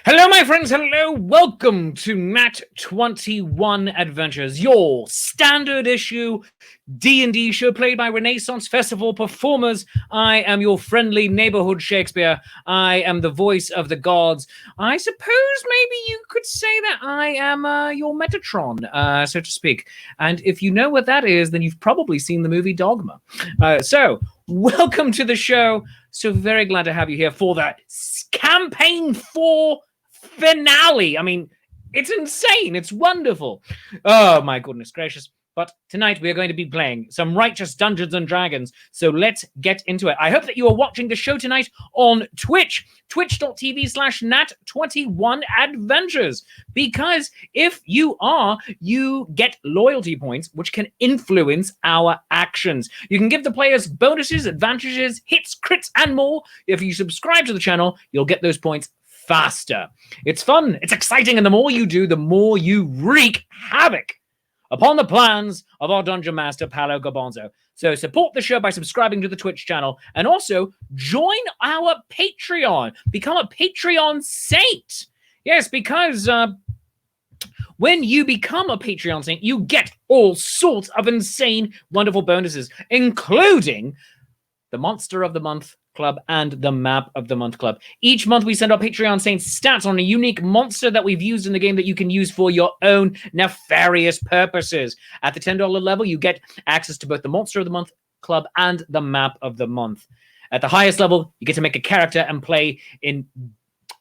Hello, my friends. Hello. Welcome to Nat21 Adventures, your standard issue D&D show played by Renaissance Festival performers. I am your friendly neighborhood Shakespeare. I am the voice of the gods. I suppose maybe you could say that I am your Metatron, so to speak. And if you know what that is, then you've probably seen the movie Dogma. So, welcome to the show. So very glad to have you here for the Campaign 4 finale. I mean, it's insane. It's wonderful. Oh, my goodness gracious. But tonight we are going to be playing some righteous Dungeons and Dragons. So let's get into it. I hope that you are watching the show tonight on Twitch, twitch.tv/Nat21Adventures. Because if you are, you get loyalty points, which can influence our actions. You can give the players bonuses, advantages, hits, crits, and more. If you subscribe to the channel, you'll get those points faster. It's fun, it's exciting, and the more you do, the more you wreak havoc upon the plans of our Dungeon Master, Paolo Garbanzo. So support the show by subscribing to the Twitch channel, and also join our Patreon. Become a Patreon saint. Yes, because when you become a Patreon saint, you get all sorts of insane, wonderful bonuses, including the Monster of the Month Club and the Map of the Month Club. Each month we send our Patreon Saints stats on a unique monster that we've used in the game that you can use for your own nefarious purposes. At the $10 level, you get access to both the Monster of the Month Club and the Map of the Month. At the highest level, you get to make a character and play in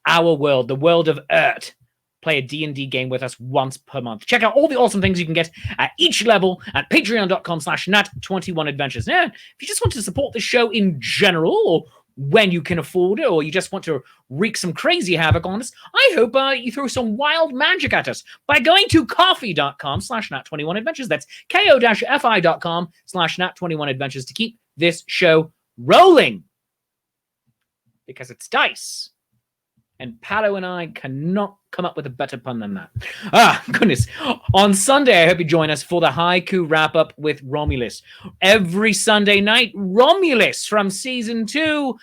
our world, the world of Urt. Play a D&D game with us once per month. Check out all the awesome things you can get at each level at patreon.com/Nat21Adventures. Now, if you just want to support the show in general, or when you can afford it, or you just want to wreak some crazy havoc on us, I hope you throw some wild magic at us by going to coffee.com/Nat21Adventures. That's ko-fi.com/Nat21Adventures to keep this show rolling. Because it's dice. And Paolo and I cannot come up with a better pun than that. Ah, goodness. On Sunday, I hope you join us for the Haiku wrap-up with Romulus. Every Sunday night, Romulus from Season 2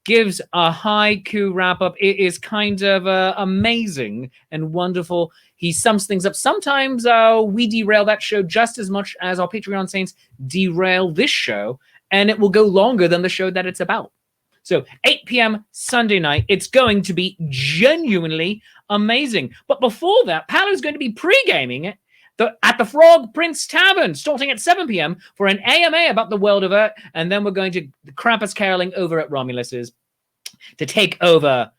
gives a Haiku wrap-up. It is kind of amazing and wonderful. He sums things up. Sometimes we derail that show just as much as our Patreon Saints derail this show, and it will go longer than the show that it's about. So 8 p.m. Sunday night, it's going to be genuinely amazing. But before that, Paolo's going to be pre-gaming at the Frog Prince Tavern, starting at 7 p.m. for an AMA about the world of Urt, and then we're going to Krampus caroling over at Romulus's to take over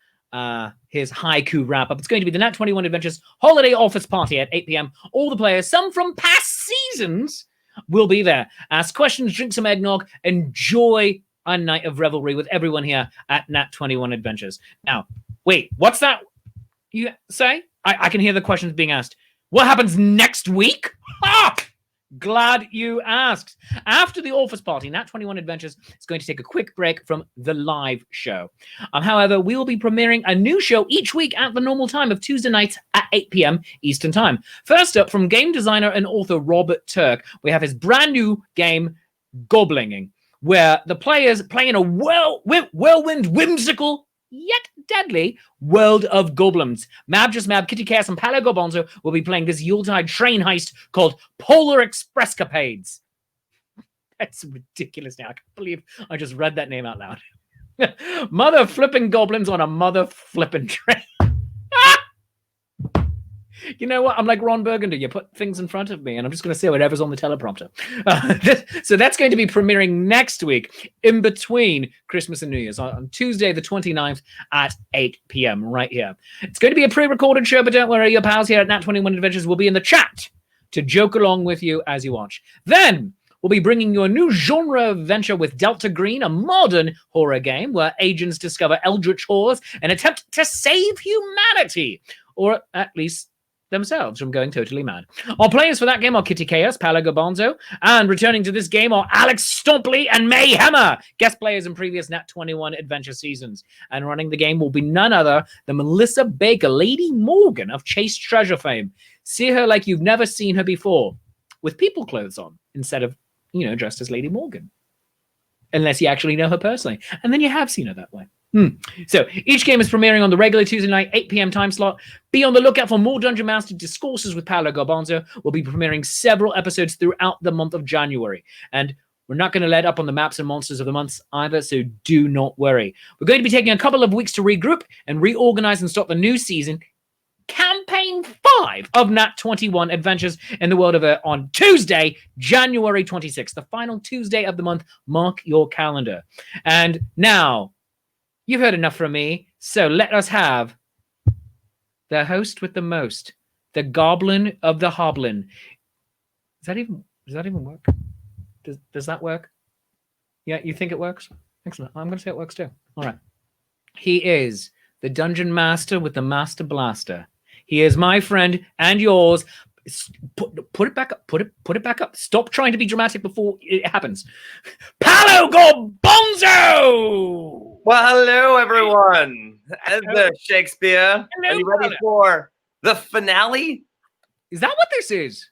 his Haiku wrap-up. It's going to be the Nat21 Adventures Holiday Office Party at 8 p.m. All the players, some from past seasons, will be there. Ask questions, drink some eggnog, enjoy a night of revelry with everyone here at Nat21 Adventures. Now, wait, what's that you say? I can hear the questions being asked. What happens next week? Ah! Glad you asked. After the office party, Nat21 Adventures is going to take a quick break from the live show. However, we will be premiering a new show each week at the normal time of Tuesday nights at 8 p.m. Eastern Time. First up, from game designer and author Robert Turk, we have his brand new game, Goblinging, where the players play in a whirlwind, whimsical, yet deadly world of goblins. Mab Just Mab, Kitty Chaos, and Paolo Garbanzo will be playing this Yuletide train heist called Polar Express Capades. That's ridiculous now. I can't believe I just read that name out loud. Mother flipping goblins on a mother flipping train. You know what? I'm like Ron Burgundy. You put things in front of me, and I'm just going to say whatever's on the teleprompter. So that's going to be premiering next week, in between Christmas and New Year's, on Tuesday, the 29th at 8 p.m. right here. It's going to be a pre-recorded show, but don't worry, your pals here at Nat21 Adventures will be in the chat to joke along with you as you watch. Then we'll be bringing you a new genre venture with Delta Green, a modern horror game where agents discover eldritch horrors and attempt to save humanity, or at least themselves from going totally mad. Our players for that game are Kitty Chaos, Paolo Garbanzo, and returning to this game are Alex Stompley and May Hammer, guest players in previous Nat21 Adventure seasons. And running the game will be none other than Melissa Baker, Lady Morgan of Chase Treasure fame. See her like you've never seen her before, with people clothes on, instead of, dressed as Lady Morgan. Unless you actually know her personally. And then you have seen her that way. So each game is premiering on the regular Tuesday night, 8 p.m. time slot. Be on the lookout for more Dungeon Master Discourses with Paolo Garbanzo. We'll be premiering several episodes throughout the month of January. And we're not going to let up on the maps and monsters of the months either, so do not worry. We're going to be taking a couple of weeks to regroup and reorganize and start the new season, Campaign 5 of Nat21 Adventures in the World of Earth on Tuesday, January 26th, the final Tuesday of the month. Mark your calendar. And now, you've heard enough from me, so let us have the host with the most, the goblin of the hoblin. Does that even work? Does that work? Yeah, you think it works? Excellent. I'm going to say it works too. All right. He is the dungeon master with the master blaster. He is my friend and yours. Put it back up. Put it back up. Stop trying to be dramatic before it happens. Paolo Garbanzo! Well, hello, everyone. Hello, Shakespeare. Hello, are you ready for the finale? Is that what this is?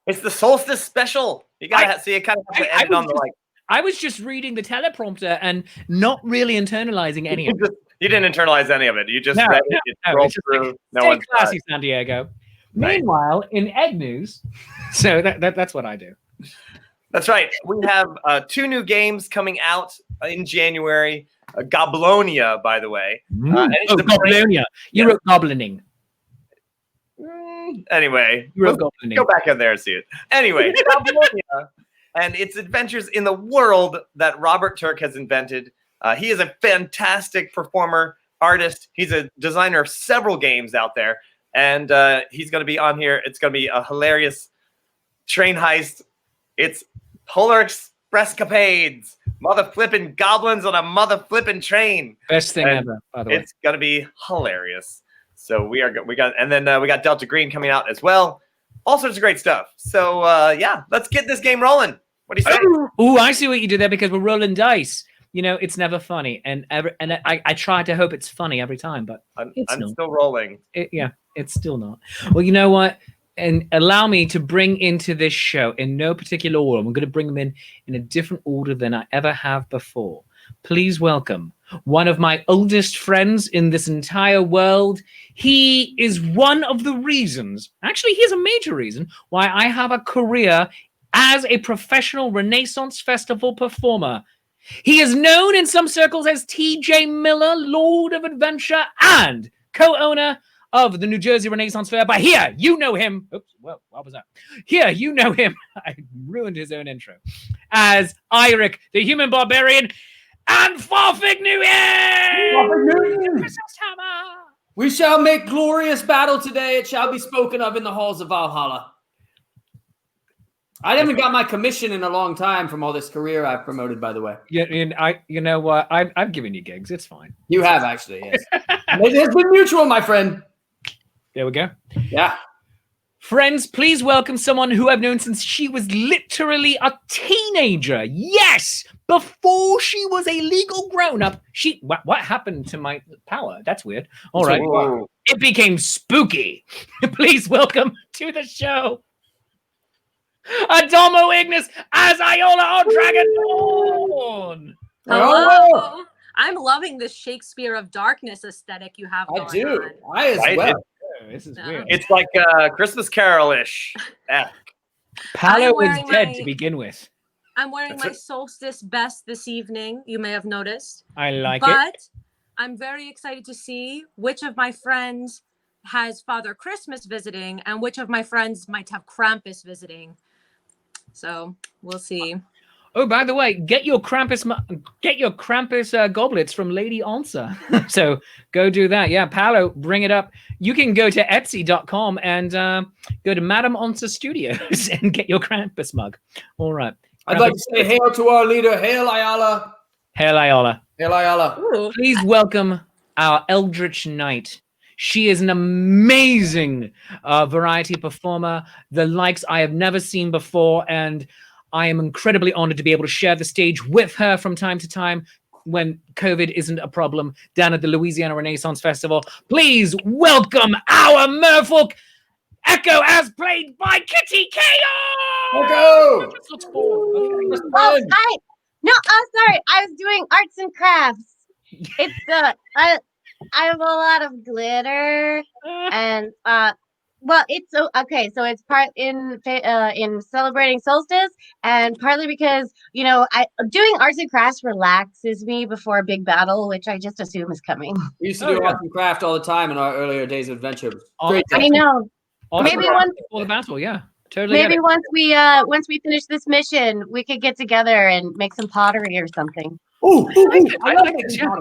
It's the Solstice special. You gotta see. You kind of have to end it on the like. I was just reading the teleprompter and not really internalizing any of it. You didn't internalize any of it. You just read it. You rolled through. Like, no one's classy, San Diego. Right. Meanwhile, in Egg News, so that's what I do. That's right. We have 2 new games coming out in January. Goblonia, by the way. Goblonia. You wrote goblining. Anyway, go back in there and see it. Anyway, Goblonia and its adventures in the world that Robert Turk has invented. He is a fantastic performer, artist. He's a designer of several games out there, and he's going to be on here. It's going to be a hilarious train heist. It's Polar Express capades, mother flipping goblins on a mother flipping train. Best thing ever, by the way. It's going to be hilarious. So we got Delta Green coming out as well. All sorts of great stuff. So yeah, let's get this game rolling. What do you say? Oh, I see what you did there, because we're rolling dice. You know, it's never funny, and I try to hope it's funny every time, but I'm still rolling. It's still not. Well, you know what? And allow me to bring into this show in no particular order. I'm going to bring them in a different order than I ever have before. Please welcome one of my oldest friends in this entire world. He is one of the reasons, actually, here's a major reason why I have a career as a professional Renaissance Festival performer. He is known in some circles as T.J. Miller, Lord of Adventure, and co-owner of the New Jersey Renaissance Fair. But here, you know him. Oops, well, what was that? Here, you know him. I ruined his own intro. As Eirik, the human barbarian, and Farfig Nguyen! We shall make glorious battle today. It shall be spoken of in the halls of Valhalla. I haven't got my commission in a long time from all this career I've promoted, by the way. Yeah, and you know what? I've given you gigs. It's fine. You have, actually, yes. It has been mutual, my friend. There we go. Yeah. Friends, please welcome someone who I've known since she was literally a teenager. Yes! Before she was a legal grown-up, what happened to my power? That's weird. All right. Whoa. It became spooky. Please welcome to the show, Adamo Ignis as Iola on Dragon Dawn. Hello. I'm loving this Shakespeare of Darkness aesthetic you have going I do. on. I as well. This is weird. It's like Christmas Carol-ish. Paolo was dead to begin with. I'm wearing my solstice best this evening. You may have noticed. I like it. But I'm very excited to see which of my friends has Father Christmas visiting and which of my friends might have Krampus visiting. So we'll see. Oh, by the way, get your Krampus goblets from Lady Answer. So go do that. Yeah, Paolo, bring it up. You can go to Etsy.com and go to Madame Answer Studios and get your Krampus mug. All right. I'd like to say hail to our leader. Hail, Ayala. Hail, Iola. Hail, Ayala. Ooh. Please welcome our Eldritch Knight. She is an amazing variety performer, the likes I have never seen before, and I am incredibly honored to be able to share the stage with her from time to time when COVID isn't a problem down at the Louisiana Renaissance Festival. Please welcome our merfolk, Echo, as played by Kitty Chaos! Echo! Looks bored. Okay. Oh, hi. No, sorry. I was doing arts and crafts. It's I have a lot of glitter and well, it's okay. So it's part in celebrating solstice, and partly because I doing arts and crafts relaxes me before a big battle, which I just assume is coming. We used to do arts and craft all the time in our earlier days of adventure. Great. I know. Awesome. Maybe once before the battle, yeah, totally. maybe once we finish this mission, we could get together and make some pottery or something. I like this. Yeah.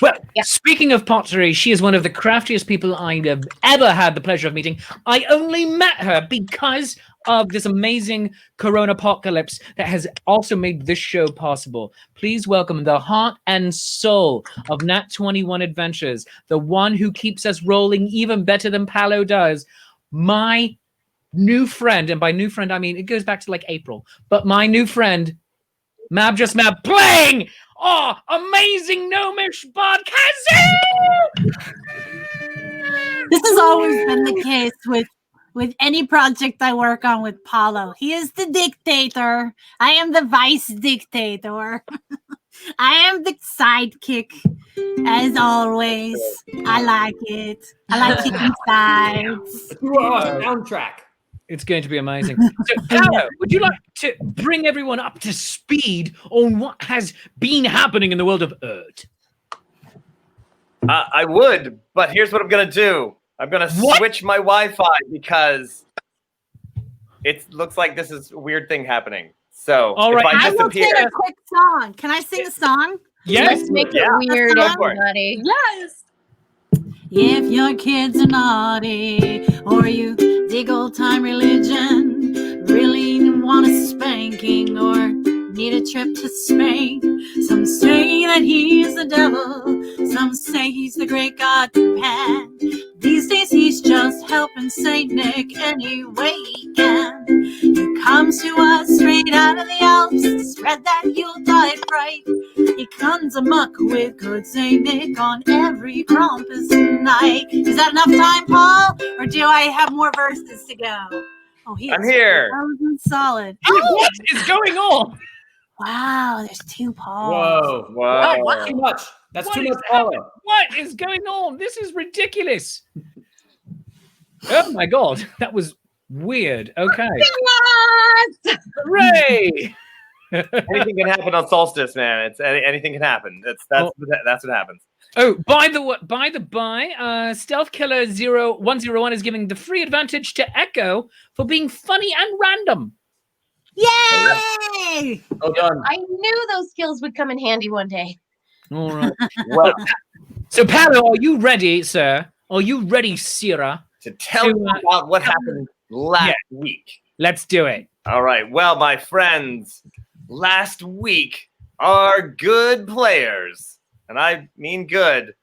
Well, speaking of pottery, she is one of the craftiest people I have ever had the pleasure of meeting. I only met her because of this amazing Corona apocalypse that has also made this show possible. Please welcome the heart and soul of Nat21 Adventures, the one who keeps us rolling even better than Palo does, my new friend. And by new friend, I mean, it goes back to like April, but my new friend, Mab Just Mab, playing amazing gnomish bard Kazoo! This has always been the case with any project I work on with Paulo. He is the dictator. I am the vice dictator. I am the sidekick, as always. I like it. I like taking sides. Soundtrack. It's going to be amazing. So, Paolo, would you like to bring everyone up to speed on what has been happening in the world of Erd? I would, but here's what I'm going to do. I'm going to switch my Wi-Fi because it looks like this is a weird thing happening. So all right, I will sing a quick song. Can I sing a song? Yes. Let's make it weird, everybody. Yes. If your kids are naughty or you dig old-time religion, really want a spanking or need a trip to Spain, some say that he's the devil, some say he's the great god Pan. These days he's just helping Saint Nick any way he can. He comes to us straight out of the Alps to spread that Yuletide fright. He comes amok with good Saint Nick on every Krampus night. Is that enough time, Paul? Or do I have more verses to go? Oh, I'm here. Solid. What is going on? Wow, there's two Pauls. Whoa. Too much. That's too much Paulo. Paulo. What is going on? This is ridiculous. Oh my god, that was weird. Okay. Hooray! Anything can happen on Solstice, man. Anything can happen. That's what happens. Oh, by the by, Stealth Killer 0101 is giving the free advantage to Echo for being funny and random. Yay! Well done. I knew those skills would come in handy one day. All right. Well, So, Paolo, are you ready, sir? Are you ready, Sierra? to tell you about what happened last week. Let's do it. All right. Well, my friends, last week, our good players, and I mean good,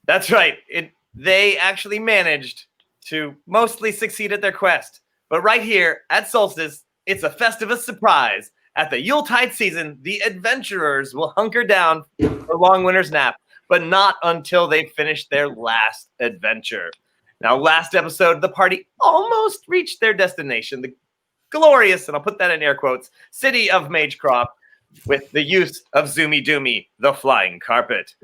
that's right, they actually managed to mostly succeed at their quest. But right here at Solstice, it's a Festivus surprise. At the Yuletide season, the adventurers will hunker down for a long winter's nap, but not until they finish their last adventure. Now, last episode, the party almost reached their destination, the glorious, and I'll put that in air quotes, city of Magecroft, with the use of Zoomy Doomy, the flying carpet.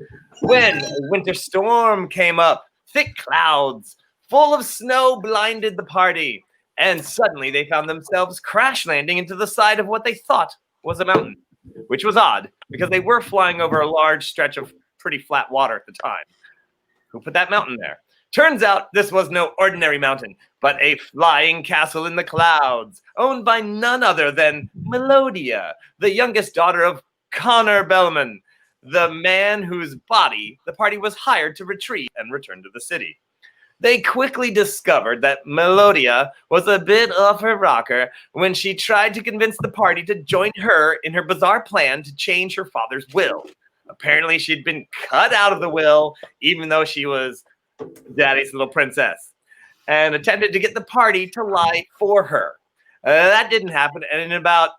When a winter storm came up, thick clouds full of snow blinded the party, and suddenly they found themselves crash landing into the side of what they thought was a mountain, which was odd because they were flying over a large stretch of pretty flat water at the time. Who put that mountain there? Turns out this was no ordinary mountain, but a flying castle in the clouds, owned by none other than Melodia, the youngest daughter of Conner Bellman, the man whose body the party was hired to retrieve and return to the city. They quickly discovered that Melodia was a bit off her rocker when she tried to convince the party to join her in her bizarre plan to change her father's will. Apparently, she'd been cut out of the will, even though she was Daddy's little princess, and attempted to get the party to lie for her. That didn't happen, and in about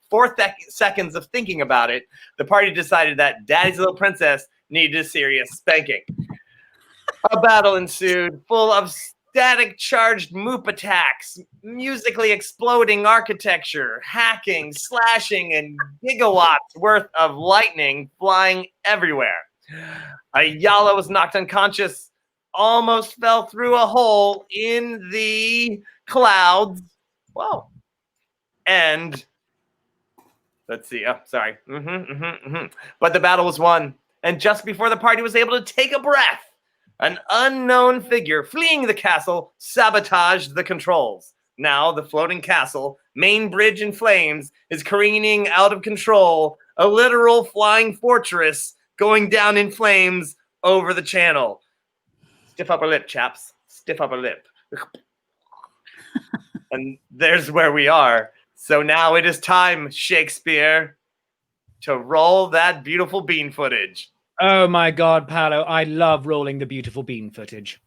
4 seconds of thinking about it, the party decided that Daddy's little princess needed a serious spanking. A battle ensued, full of static-charged moop attacks, musically exploding architecture, hacking, slashing, and gigawatts worth of lightning flying everywhere. Ayala was knocked unconscious, almost fell through a hole in the clouds. Whoa. And let's see. Oh, sorry. But the battle was won. And just before the party was able to take a breath, an unknown figure fleeing the castle sabotaged the controls. Now the floating castle, main bridge in flames, is careening out of control, a literal flying fortress going down in flames over the channel. Stiff upper lip, chaps. Stiff upper lip. And there's where we are. So now it is time, Shakespeare, to roll that beautiful bean footage. Oh my God, Paolo, I love rolling the beautiful bean footage.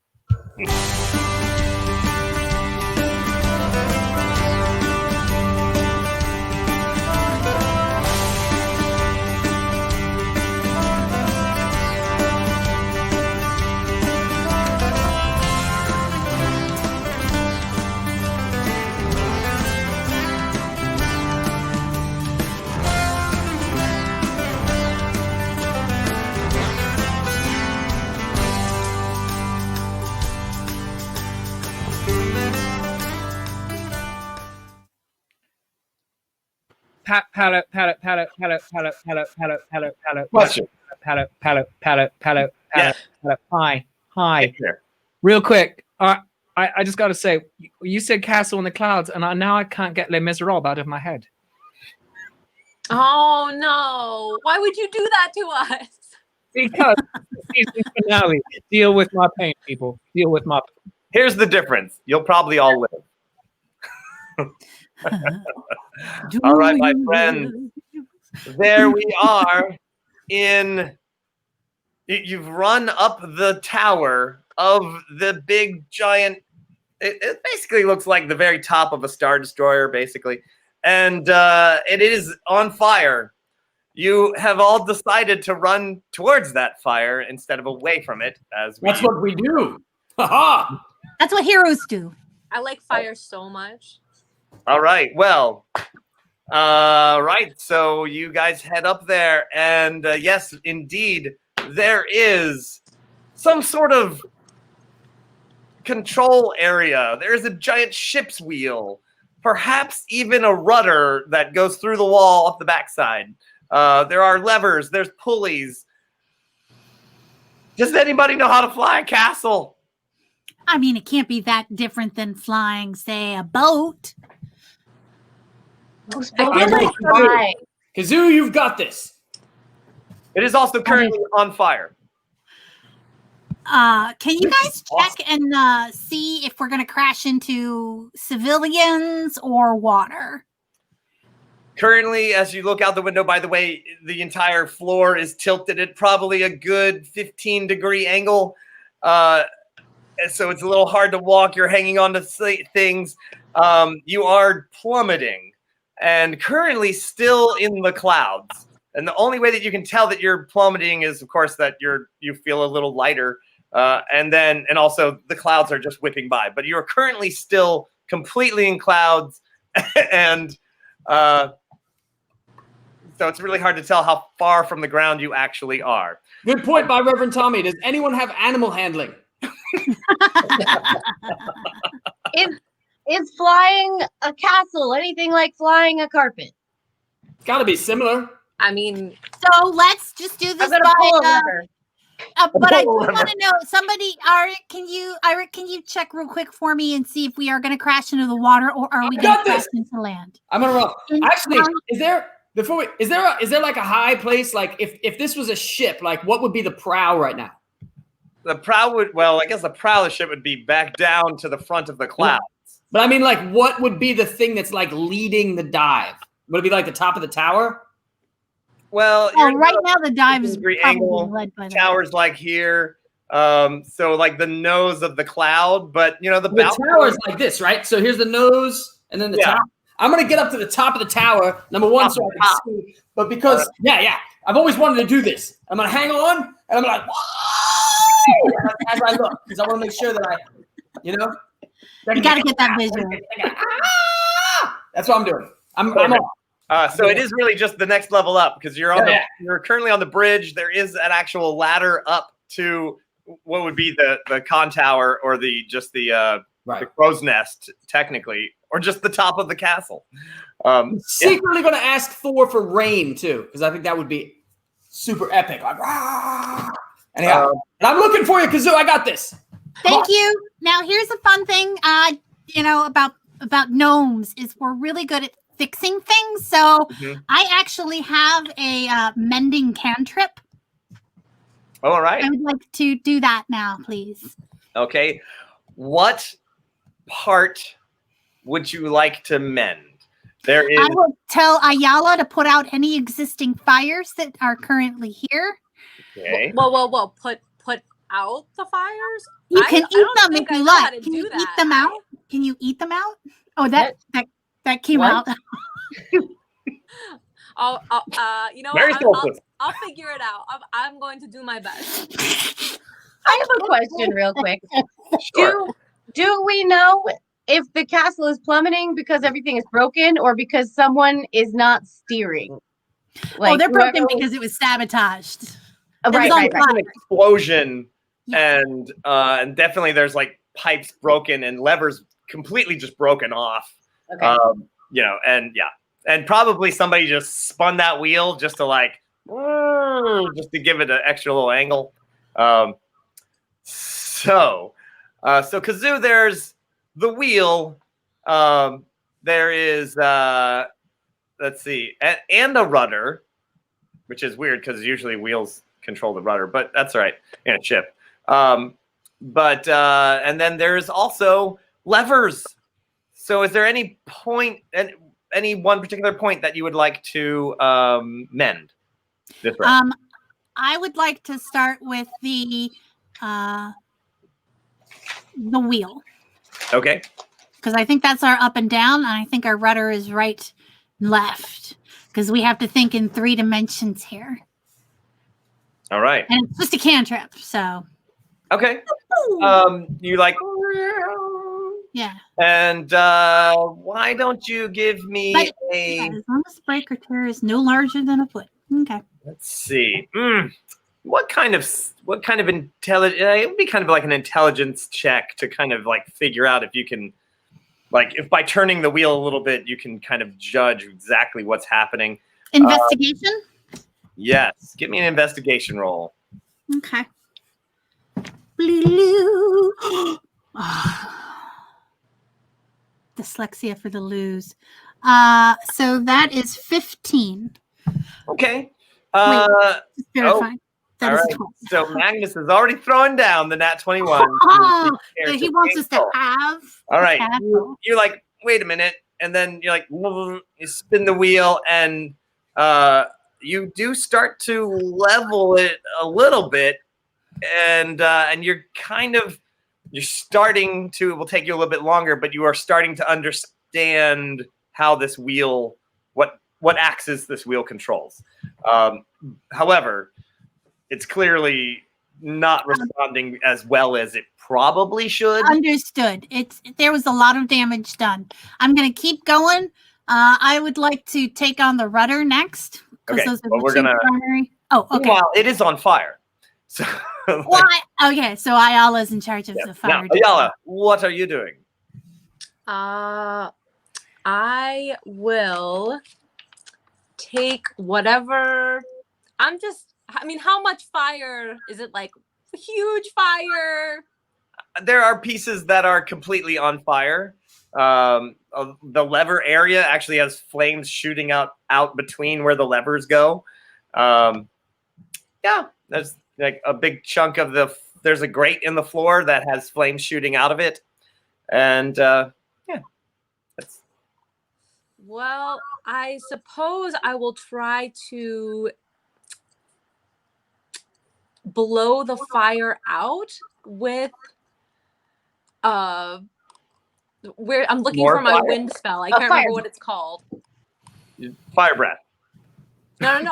Paolo. Question. Paolo. Yes. Hi. Here. Real quick, I just got to say, you said castle in the clouds, and now I can't get Les Miserables out of my head. Oh no! Why would you do that to us? Because season finale. Deal with my pain, people. Deal with my pain. Here's the difference. You'll probably all live. All right, my friends. There we are in... You've run up the tower of the big giant... It basically looks like the very top of a Star Destroyer, basically. And it is on fire. You have all decided to run towards that fire instead of away from it. That's what we do. Ha-ha! That's what heroes do. I like fire so much. All right. Well, right. So you guys head up there. And yes, indeed, there is some sort of control area. There's a giant ship's wheel. Perhaps even a rudder that goes through the wall off the backside. There are levers. There's pulleys. Does anybody know how to fly a castle? I mean, it can't be that different than flying, say, a boat. Kazoo, you've got this. It is also currently on fire. Can you guys check and see if we're going to crash into civilians or water? Currently, as you look out the window, by the way, the entire floor is tilted at probably a good 15-degree angle. So it's a little hard to walk. You're hanging on to things. You are plummeting and currently still in the clouds. And the only way that you can tell that you're plummeting is, of course, that you feel a little lighter. And also the clouds are just whipping by. But you're currently still completely in clouds. And so it's really hard to tell how far from the ground you actually are. Good point by Reverend Tommy. Does anyone have animal handling? Is flying a castle anything like flying a carpet? It's got to be similar. I mean, so let's just do this. I'm gonna pull a lever. But I do want to know, somebody, Arik, can you check real quick for me and see if we are going to crash into the water or are we going to crash into land? I'm gonna roll. Actually, is there like a high place? Like if this was a ship, like what would be the prow right now? The prow I guess the prow of the ship would be back down to the front of the clouds. But I mean, like, what would be the thing that's like leading the dive? Would it be like the top of the tower? Well, right now the dive is probably led by the towers like here. So like the nose of the cloud, but the tower is like this, right? So here's the nose, and then the top. I'm gonna get up to the top of the tower, number one, so I can see. But because I've always wanted to do this. I'm gonna hang on, and I'm like, whoa! as I look, because I want to make sure that you gotta get that visual. That's what I'm doing. I'm on. So it is really just the next level up because you're on you're currently on the bridge. There is an actual ladder up to what would be the con tower or the crow's nest technically, or just the top of the castle. I'm secretly going to ask Thor for rain too, because I think that would be super epic. Like, and I'm looking for you, Kazoo. I got this. Thank you. Now here's a fun thing. About gnomes is we're really good at fixing things. So I actually have a mending cantrip. All right. I would like to do that now, please. Okay. What part would you like to mend? There is. I will tell Ayala to put out any existing fires that are currently here. Okay. Whoa. Put out the fires? You can eat them if you like. Can you eat them out? Can you eat them out? Oh, that came out. I'll figure it out. I'm going to do my best. I have a question real quick. Sure. Do we know if the castle is plummeting because everything is broken or because someone is not steering? Like, they're broken because it was sabotaged. Right. An explosion, and definitely there's like pipes broken and levers completely just broken off. Okay. And probably somebody just spun that wheel just to just to give it an extra little angle. So Kazoo, there's the wheel. There is let's see, and a rudder, which is weird because usually wheels control the rudder, but that's all right. And a ship. And then there's also levers. So is there any point, any one particular point that you would like to mend this round? I would like to start with the wheel. Okay. Because I think that's our up and down, and I think our rudder is right and left. Because we have to think in 3 dimensions here. All right. And it's just a cantrip, so. Okay. You like. Yeah. And why don't you give me as long as break or tear is no larger than a foot. Okay. Let's see. What kind of intelligence? It would be kind of like an intelligence check to kind of like figure out if you can, if by turning the wheel a little bit, you can kind of judge exactly what's happening. Investigation? Yes. Give me an investigation roll. Okay. Dyslexia for the lose. So that is 15. Okay. Just verifying. All right. So Magnus is already throwing down the Nat21. Oh, he wants us to have. All right. You're like, wait a minute. And then you're like, you spin the wheel and you do start to level it a little bit. And you're starting to, it will take you a little bit longer, but you are starting to understand how this wheel, what axis this wheel controls. However, it's clearly not responding as well as it probably should. Understood. There was a lot of damage done. I'm going to keep going. I would like to take on the rudder next. Okay. Those are the primary. Oh, okay. Well, it is on fire. So, okay, so Ayala's in charge of the fire. Now, Ayala, what are you doing? I will take whatever. How much fire is it? Like huge fire? There are pieces that are completely on fire. The lever area actually has flames shooting out between where the levers go. There's like a big chunk of there's a grate in the floor that has flames shooting out of it. And well, I suppose I will try to blow the fire out with where I'm looking for my wind spell. I can't remember what it's called. Fire breath. No. I'm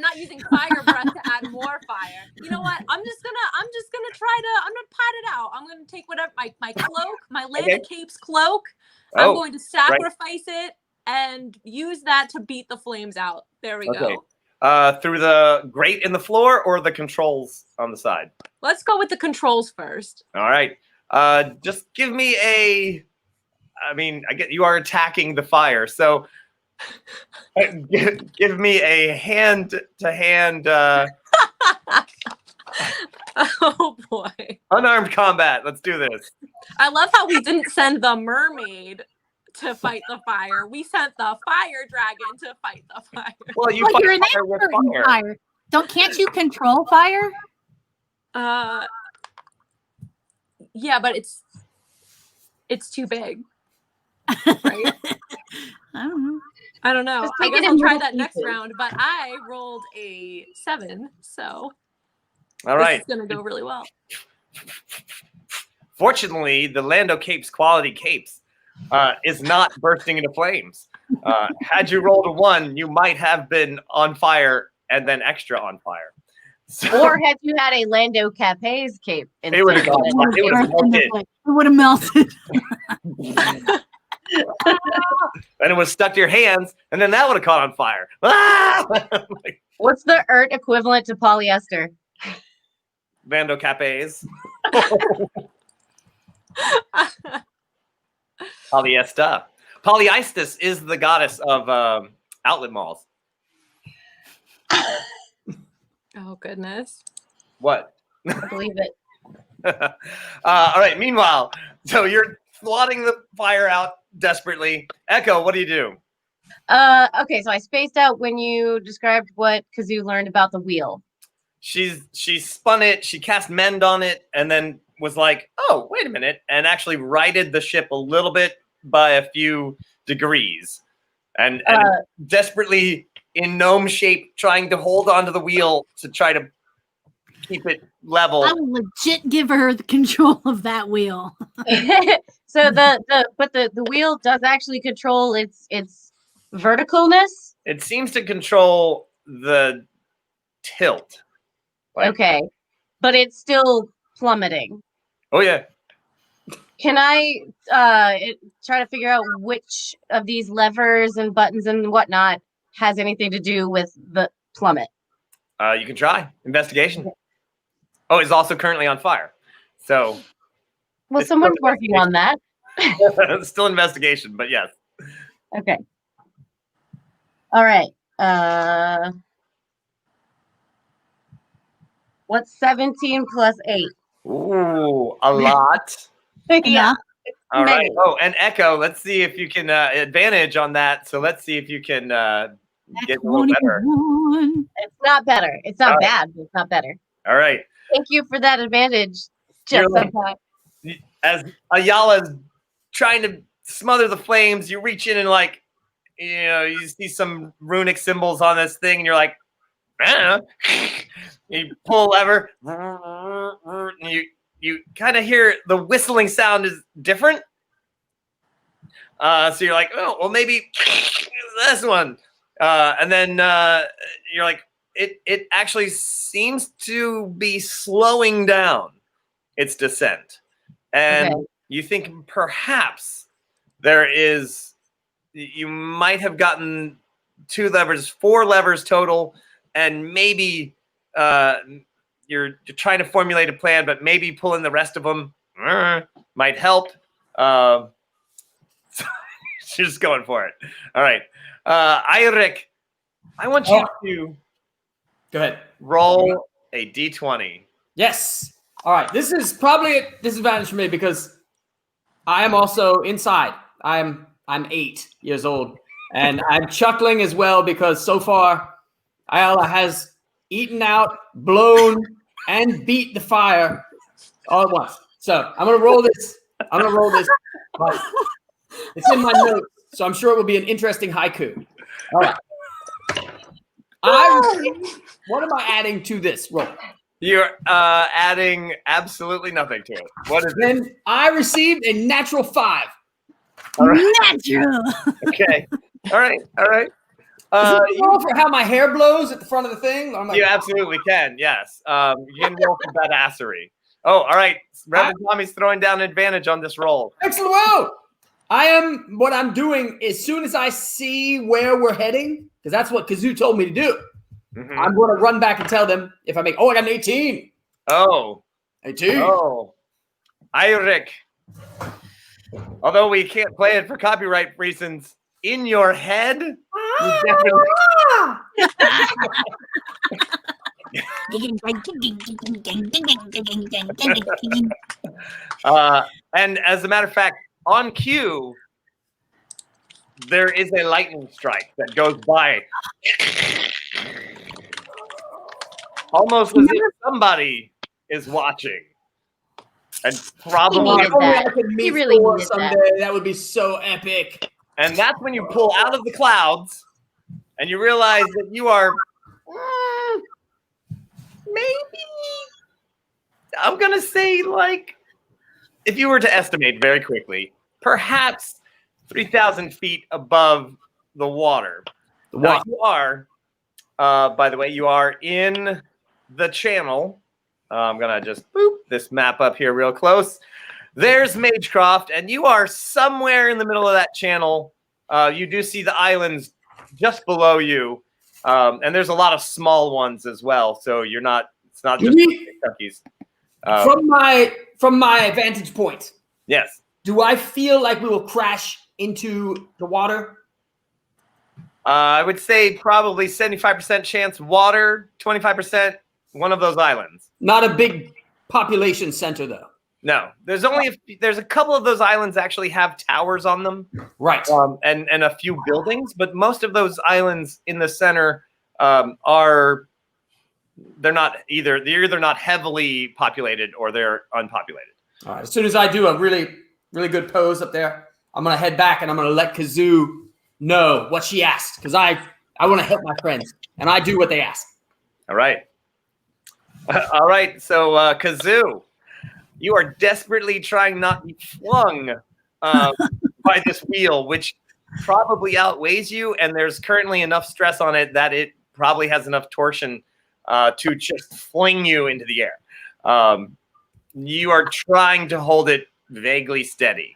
not using fire breath to add more fire. You know what? I'm just gonna try to. I'm gonna pat it out. I'm gonna take whatever my cloak, my Land of Capes cloak. I'm going to sacrifice it and use that to beat the flames out. There we Okay. go. Through the grate in the floor or the controls on the side? Let's go with the controls first. All right. Just give me a. I mean, I get you are attacking the fire, so give me a hand-to-hand Oh boy. unarmed combat. Let's do this. I love how we didn't send the mermaid to fight the fire. We sent the fire dragon to fight the fire. Well, you Well, fight you're an fire with expert in fire. fire. Can't you control fire? Yeah, but it's too big. Right? I don't know. Just I take guess it I'll in try little that next pieces. round, but I rolled a 7, so All right. this is gonna go really well. Fortunately, the Lando Capes quality capes is not bursting into flames. Had you rolled a 1, you might have been on fire and then extra on fire. So Or had you had a Lando Cape's cape? it would have instead gone. of It would have melted, It would have melted. and it was stuck to your hands, and then that would have caught on fire. Ah! What's the ERT equivalent to polyester? Lando Capes. Polyester. Polyistis is the goddess of outlet malls. Oh goodness. What? I believe it. All right. Meanwhile, so you're swatting the fire out desperately. Echo, what do you do? Okay, so I spaced out when you described what Kazoo learned about the wheel. She spun it. She cast mend on it, and then was like, "Oh, wait a minute," and actually righted the ship a little bit by a few degrees, and desperately in gnome shape, trying to hold onto the wheel to try to keep it level. I will legit give her the control of that wheel. So the wheel does actually control its verticalness. It seems to control the tilt. Like, Okay, but it's still plummeting. oh yeah. Can I try to figure out which of these levers and buttons and whatnot has anything to do with the plummet? You can try investigation. Oh, it's also currently on fire. So Well, It's someone's still working on that. it's still investigation, but yes. Okay. All right. What's 17 plus 8? Ooh, a lot. Yeah. All right. Many. Oh, and Echo, let's see if you can advantage on that. So let's see if you can get a little better. It's not better. It's not All right. bad, but it's not better. All right. Thank you for that advantage. You're Just like- sometimes. As Ayala's trying to smother the flames, you reach in and you see some runic symbols on this thing, and you're like, I don't know. You pull a lever, and you kind of hear the whistling sound is different. So you're like, oh, well, maybe this one. And then you're like, it actually seems to be slowing down its descent. And you think perhaps you might have gotten 2 levers, 4 levers total, and maybe you're trying to formulate a plan, but maybe pulling the rest of them might help. She's just going for it. All right. Eirik, I want you to Go ahead. roll a d20. Yes. All right. This is probably a disadvantage for me because I am also inside. I'm 8 years old, and I'm chuckling as well because so far Ayala has eaten out, blown, and beat the fire all at once. So I'm gonna roll this. But it's in my notes, so I'm sure it will be an interesting haiku. All right. What am I adding to this roll? You're adding absolutely nothing to it. What is it? Then I received a natural 5. All right. Natural. Okay. All right. All right. Is it roll for how my hair blows at the front of the thing? I'm like, You absolutely can. Yes. You can roll for badassery. Oh, all right. Reverend Tommy's throwing down an advantage on this roll. excellent. Whoa! What I'm doing, as soon as I see where we're heading, because that's what Kazoo told me to do, I'm going to run back and tell them if I make, I got an 18. Oh. 18. Oh. Eirik. Although we can't play it for copyright reasons, in your head, you definitely... And as a matter of fact, on cue, there is a lightning strike that goes by. Almost as if somebody is watching. And probably He really needed that. That would be so epic. And that's when you pull out of the clouds and you realize that you are maybe, I'm going to say, like, if you were to estimate very quickly, perhaps 3,000 feet above the water. Now, you are, by the way, you are in the channel. I'm going to just boop this map up here real close. There's Magecroft, and you are somewhere in the middle of that channel. You do see the islands just below you, and there's a lot of small ones as well. So you're not. It's not just Kentucky's. From my vantage point. Yes. Do I feel like we will crash into the water? I would say probably 75% chance water, 25% one of those islands. Not a big population center, though. No, there's a couple of those islands actually have towers on them, right? And a few buildings, but most of those islands in the center they're either not heavily populated or they're unpopulated. All right. As soon as I do a really, really good pose up there, I'm gonna head back and I'm gonna let Kazoo know what she asked, because I want to help my friends and I do what they ask. All right. All right. So Kazoo, you are desperately trying not to be flung by this wheel, which probably outweighs you, and there's currently enough stress on it that it probably has enough torsion to just fling you into the air. You are trying to hold it vaguely steady.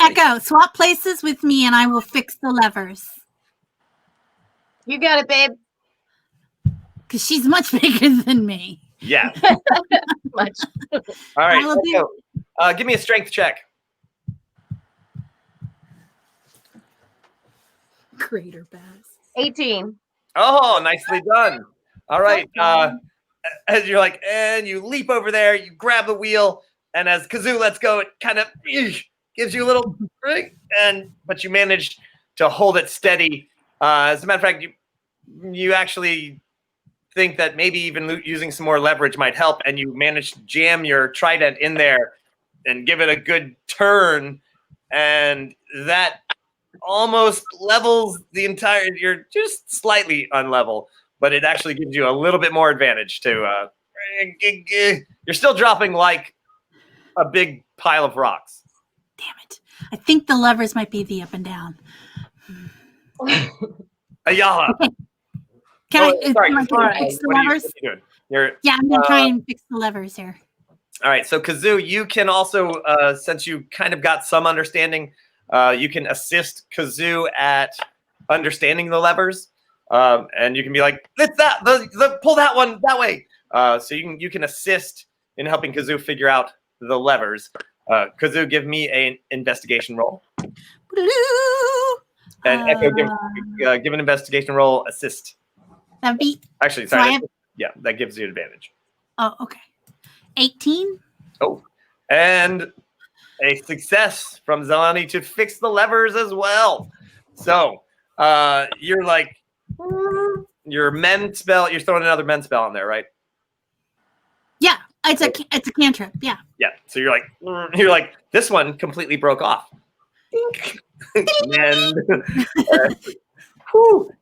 Echo, swap places with me and I will fix the levers. You got it, babe. Because she's much bigger than me. Yeah. Much. All right. So, give me a strength check. Crater bass. 18. Oh, nicely done. All right. As you're like, and you leap over there, you grab the wheel, and as Kazoo lets go, it kind of gives you a little break, but you manage to hold it steady. As a matter of fact, you actually think that maybe even using some more leverage might help, and you manage to jam your trident in there and give it a good turn, and that almost levels the entire. You're just slightly unlevel, but it actually gives you a little bit more advantage to. You're still dropping like a big pile of rocks. Damn it! I think the levers might be the up and down. Ayaha. Okay. Can I fix the levers? What are you doing? Yeah, I'm gonna try and fix the levers here. All right, so Kazoo, you can also, since you kind of got some understanding, you can assist Kazoo at understanding the levers, and you can be like, "It's that, pull that one that way." So you can assist in helping Kazoo figure out the levers. Kazoo, give me an investigation roll. And Echo, give an investigation roll. Assist. That'd be actually sorry. Yeah, that gives you advantage. Oh, okay. 18. Oh, and a success from Zelani to fix the levers as well. So you're like your men spell. You're throwing another men spell in there, right? Yeah, it's a cantrip. Yeah. Yeah. So you're like this one completely broke off.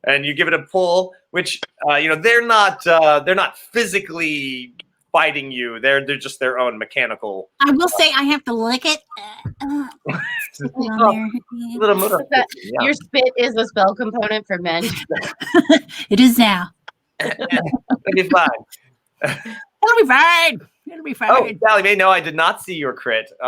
And you give it a pull, which they're not physically fighting you. They're just their own mechanical. I will say I have to lick it. Your spit is a spell component for men. It is now. It'll be fine. It'll be fine. It'll be Oh, fine. Sally Mae, no, I did not see your crit. Which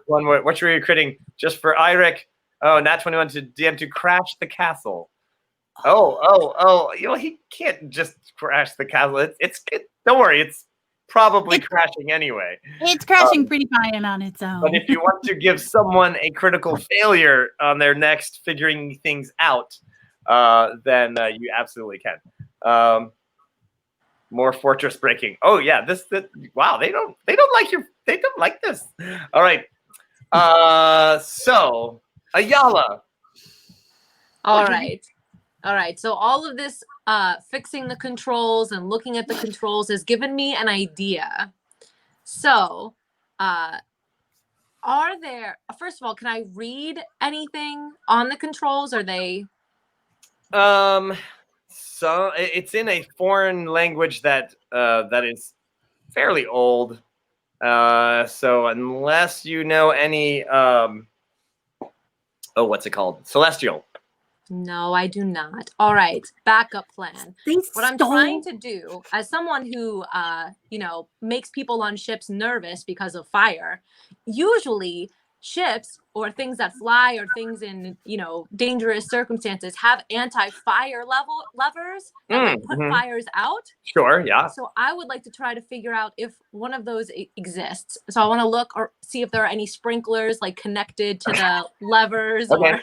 one? What were you critting? Just for Eirik. Oh, Nat21 to DM to crash the castle. Oh. You know, he can't just crash the castle. Don't worry, it's probably crashing anyway. It's crashing pretty fine on its own. But if you want to give someone a critical failure on their next figuring things out, then you absolutely can. More fortress breaking. Oh yeah, wow, they don't like this. All right. So Ayala. All right. So all of this fixing the controls and looking at the controls has given me an idea. So are there, first of all, can I read anything on the controls? Are they So it's in a foreign language that is fairly old. So unless you know any what's it called? Celestial. No, I do not. All right, backup plan. What I'm trying to do, as someone who, makes people on ships nervous because of fire, usually ships or things that fly or things in, dangerous circumstances have anti-fire levers that put fires out. Sure, yeah. So I would like to try to figure out if one of those exists. So I want to look or see if there are any sprinklers like connected to the levers. Okay.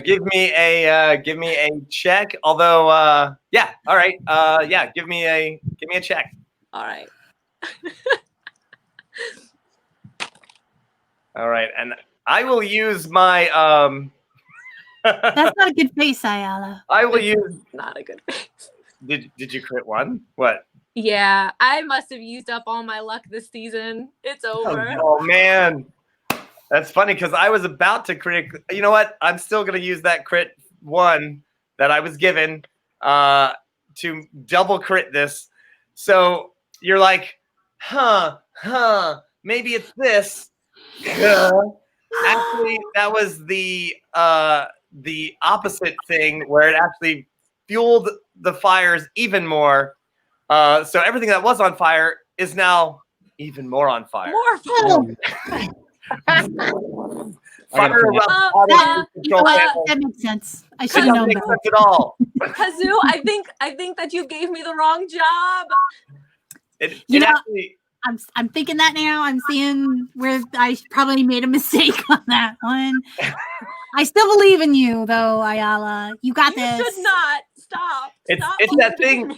Give me a check. Although, yeah. All right. Yeah. Give me a check. All right. All right, and I will use my That's not a good face, Ayala. I will use. Not a good face. Did you crit one? What? Yeah, I must have used up all my luck this season. It's over. Oh man. That's funny because I was about to crit. You know what? I'm still going to use that crit one that I was given to double crit this. So you're like, maybe it's this. Actually, that was the opposite thing where it actually fueled the fires even more. So everything that was on fire is now even more on fire. More fire. That makes sense. I should have known that. better. At all. Kazoo, I think that you gave me the wrong job. Actually, I'm thinking that now. I'm seeing where I probably made a mistake on that one. I still believe in you, though, Ayala. You got this. You should not stop. It's Stop that thing.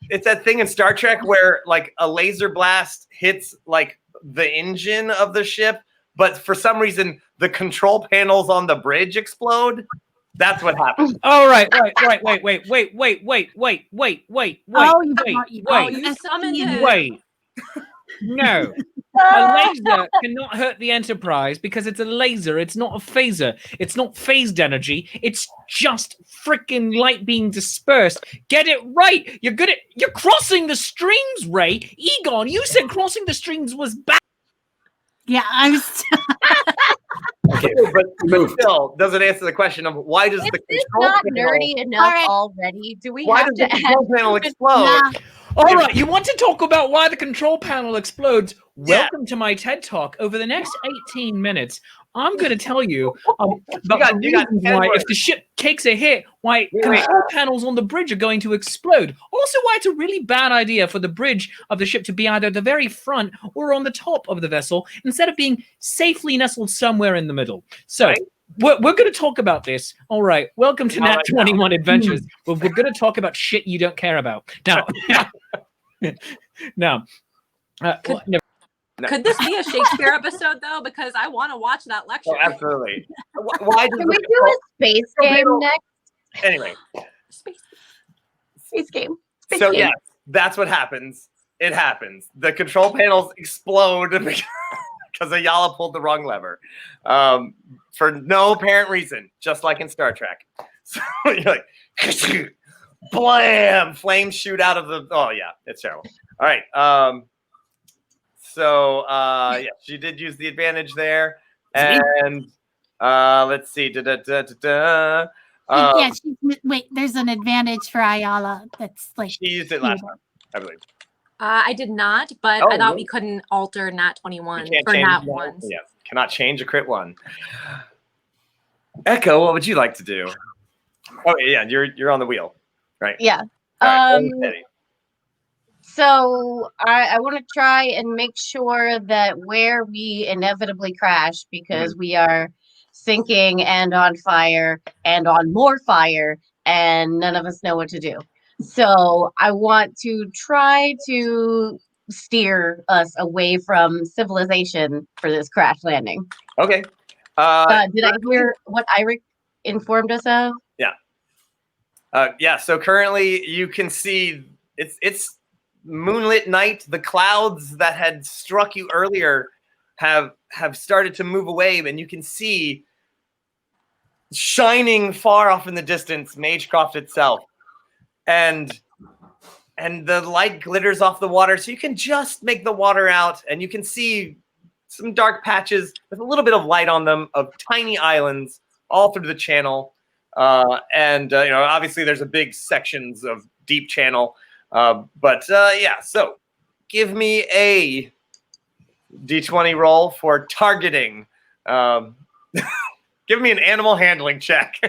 It's that thing in Star Trek where like a laser blast hits like the engine of the ship, but for some reason the control panels on the bridge explode. That's what happened. Oh, right. Wait. You summoned him. Wait. No. A laser cannot hurt the Enterprise because it's a laser. It's not a phaser. It's not phased energy. It's just freaking light being dispersed. Get it right. You're crossing the streams, Ray. Egon, you said crossing the streams was bad. Yeah, I was. Okay, but still doesn't answer the question of why does the control not panel, nerdy enough already? Do we why have does the to control panel explode? Nah. All right, you want to talk about why the control panel explodes? Welcome to my TED Talk. Over the next 18 minutes, I'm going to tell you about the reasons why, if the ship takes a hit, why control panels on the bridge are going to explode. Also, why it's a really bad idea for the bridge of the ship to be either the very front or on the top of the vessel instead of being safely nestled somewhere in the middle. So. We're going to talk about this. All right. Welcome to Nat21 Adventures. We're going to talk about shit you don't care about. Now, Could this be a Shakespeare episode, though? Because I want to watch that lecture. Oh, absolutely. Why does Can we do a space game next? Anyway. Space game. Space So, game. yes, that's what happens. It happens. The control panels explode because Ayala pulled the wrong lever for no apparent reason, just like in Star Trek. So you're like, blam, flames shoot out of the. Oh yeah, it's terrible. All right. So yeah, she did use the advantage there, and let's see. Wait, there's an advantage for Ayala. That's like she used it last time, I believe. I did not, but Oh, I thought really? we couldn't alter Nat21 You can't or change Nat the ones. Yeah, cannot change a crit one. Echo, what would you like to do? Oh yeah, you're on the wheel, right? Yeah. All right, steady. So I want to try and make sure that where we inevitably crash, because we are sinking and on fire and on more fire, and none of us know what to do. So I want to try to steer us away from civilization for this crash landing. Okay. Did I hear what Iric informed us of? Yeah. So currently, you can see it's moonlit night. The clouds that had struck you earlier have started to move away, and you can see shining far off in the distance Magecroft itself, and the light glitters off the water, so you can just make the water out, and you can see some dark patches with a little bit of light on them of tiny islands all through the channel. Obviously there's a big sections of deep channel. Yeah, so give me a D20 roll for targeting. Give me an animal handling check.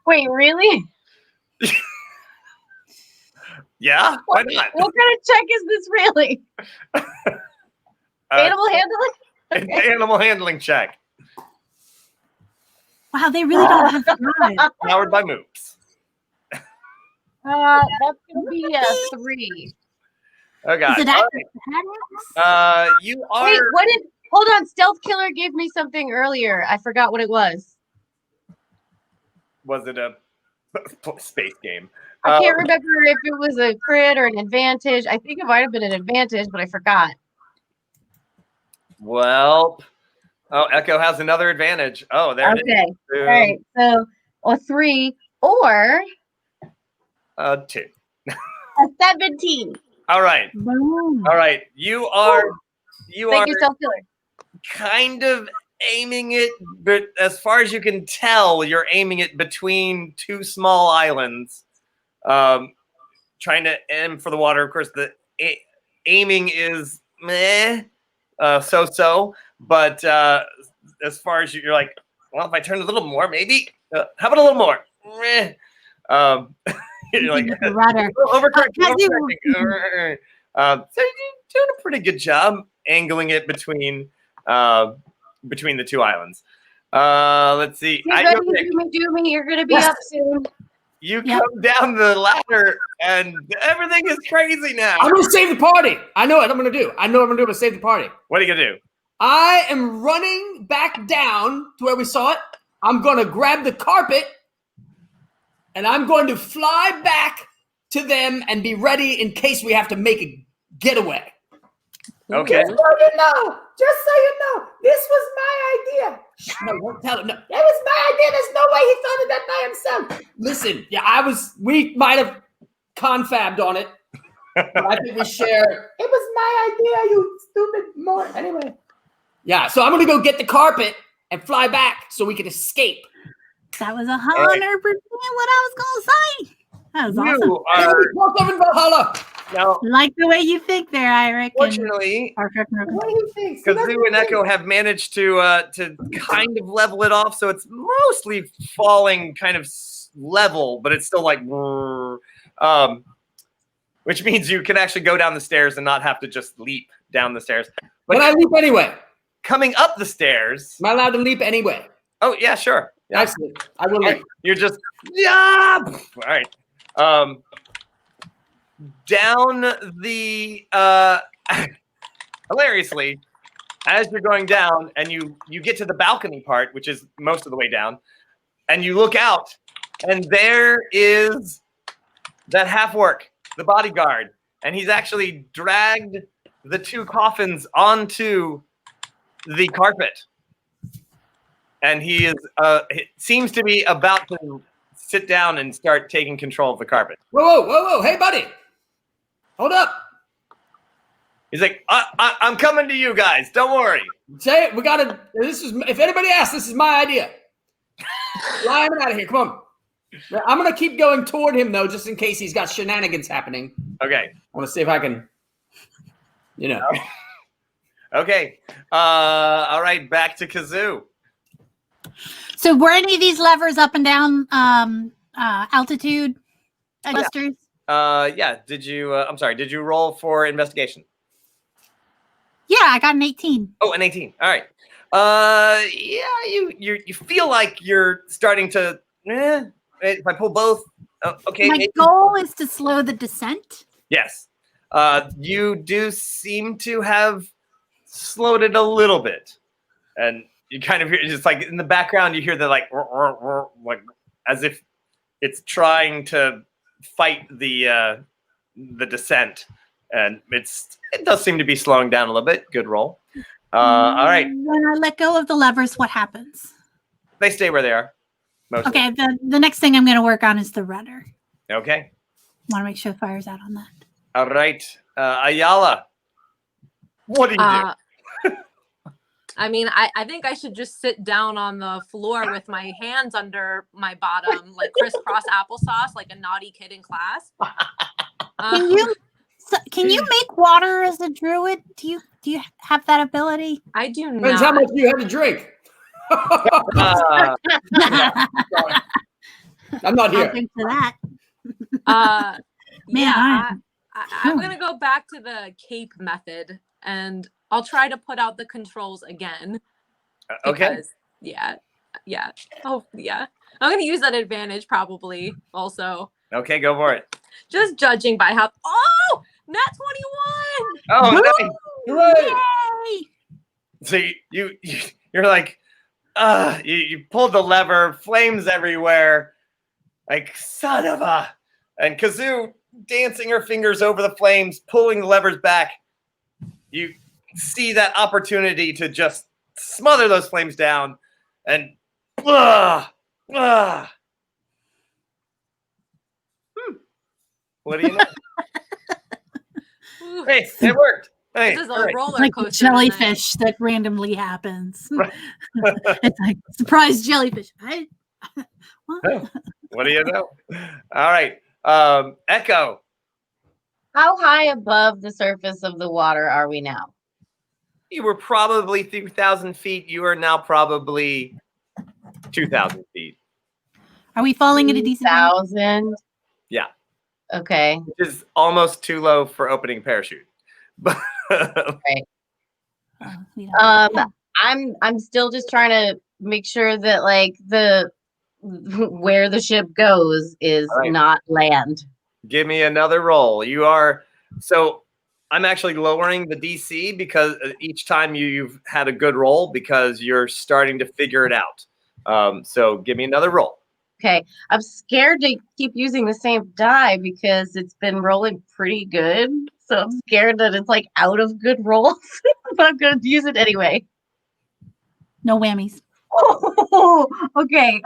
Wait, really? Yeah, why not? What kind of check is this really? Animal handling? It's an animal handling check. Wow, they really don't have time. Powered by Moops. That's gonna be a 3. Oh god. Is it Right. You are. Wait, what did? Hold on, Stealth Killer gave me something earlier. I forgot what it was. Was it a space game? I can't remember if it was a crit or an advantage. I think it might have been an advantage, but I forgot. Well, Echo has another advantage. Oh, there it is. Okay. All right. So a 3 or 2. a 17. All right. Boom. All right. You are Thank you, Stealth Killer. kind of aiming it, but as far as you can tell, you're aiming it between two small islands, trying to aim for the water. Of course, the aiming is meh, so-so, but as far as you're like, well, if I turn a little more, maybe. How about a little more? Meh. You're like, rudder. overcorrecting. So you're doing a pretty good job angling it between the two islands. Let's see. Do me. You're gonna be up soon. You come down the ladder, and everything is crazy now. I'm gonna save the party. I know what I'm gonna do. I'm gonna save the party. What are you gonna do? I am running back down to where we saw it. I'm gonna grab the carpet, and I'm going to fly back to them and be ready in case we have to make a getaway. Okay. Just so you know, this was my idea. No, don't tell him. No. That was my idea. There's no way he thought of that by himself. Listen, we might have confabbed on it, but I think we share. It was my idea, you stupid more. Anyway. Yeah, so I'm going to go get the carpet and fly back so we can escape. That was 100% what I was going to say. That was awesome. Welcome in Valhalla. Now, like the way you think there, Iric. fortunately, What do you think? Kazoo and Echo have managed to kind of level it off, so it's mostly falling kind of level, but it's still like, which means you can actually go down the stairs and not have to just leap down the stairs. But I leap anyway. Coming up the stairs. Am I allowed to leap anyway? Oh yeah, sure. Yeah. Excellent. I will leap. You're just all right. Down the hilariously, as you're going down and you get to the balcony part, which is most of the way down, and you look out, and there is that half-orc, the bodyguard, and he's actually dragged the two coffins onto the carpet. And he is seems to be about to sit down and start taking control of the carpet. Whoa. Hey, buddy. Hold up. He's like, I'm coming to you guys. Don't worry. Say it. If anybody asks, this is my idea. Fly him out of here. Come on. I'm gonna keep going toward him though, just in case he's got shenanigans happening. Okay. I want to see if I can, Okay. All right. Back to Kazoo. So were any of these levers up and down altitude adjusters? Yeah. Did you? I'm sorry. Did you roll for investigation? Yeah, I got an 18. Oh, an 18. All right. Yeah. You feel like you're starting to. If I pull both. Okay. My goal is to slow the descent. Yes. You do seem to have slowed it a little bit, and you kind of hear just like in the background. You hear the like as if it's trying to fight the descent, and it does seem to be slowing down a little bit. Good roll. All right. When I let go of the levers, what happens? They stay where they are. Mostly. Okay, the next thing I'm going to work on is the rudder. Okay. Want to make sure fire's out on that. All right. Ayala, what do you do? I mean, I think I should just sit down on the floor with my hands under my bottom, like crisscross applesauce, like a naughty kid in class. Can you make water as a druid? Do you have that ability? I do not. Depends how much you have to drink. I'm not here. I'll drink to that. Yeah, I'm gonna go back to the cape method, and I'll try to put out the controls again. Okay. Yeah. Oh, yeah. I'm gonna use that advantage probably also. Okay, go for it. Just judging by how. Oh, Nat 21. Oh, nice. Hooray! Yay! So you're like, you pulled the lever, flames everywhere, like son of a. And Kazoo dancing her fingers over the flames, pulling the levers back. You see that opportunity to just smother those flames down, and what do you know? Hey, it worked. Hey, This is a all right. roller Like coaster. jellyfish that randomly happens. It's like surprise jellyfish. What do you know? All right. Echo. How high above the surface of the water are we now? You were probably 3,000 feet. You are now probably 2,000 feet. Are we falling at a decent rate? 1,000. Yeah. Okay. Which is almost too low for opening a parachute. But Right. Oh, we don't- I'm still just trying to make sure that like where the ship goes is Right. not land. give me another roll. I'm actually lowering the DC because each time you've had a good roll because you're starting to figure it out. So give me another roll. Okay. I'm scared to keep using the same die because it's been rolling pretty good. So I'm scared that it's like out of good rolls, but I'm going to use it anyway. No whammies. Oh, okay.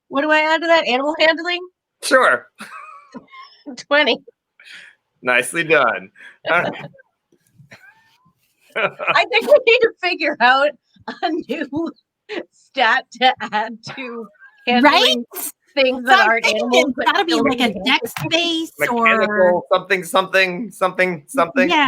What do I add to that? Animal handling? Sure. 20. Nicely done. All right. I think we need to figure out a new stat to add to handling things that aren't animals. It's got to be like a dex base or Mechanical something. yeah,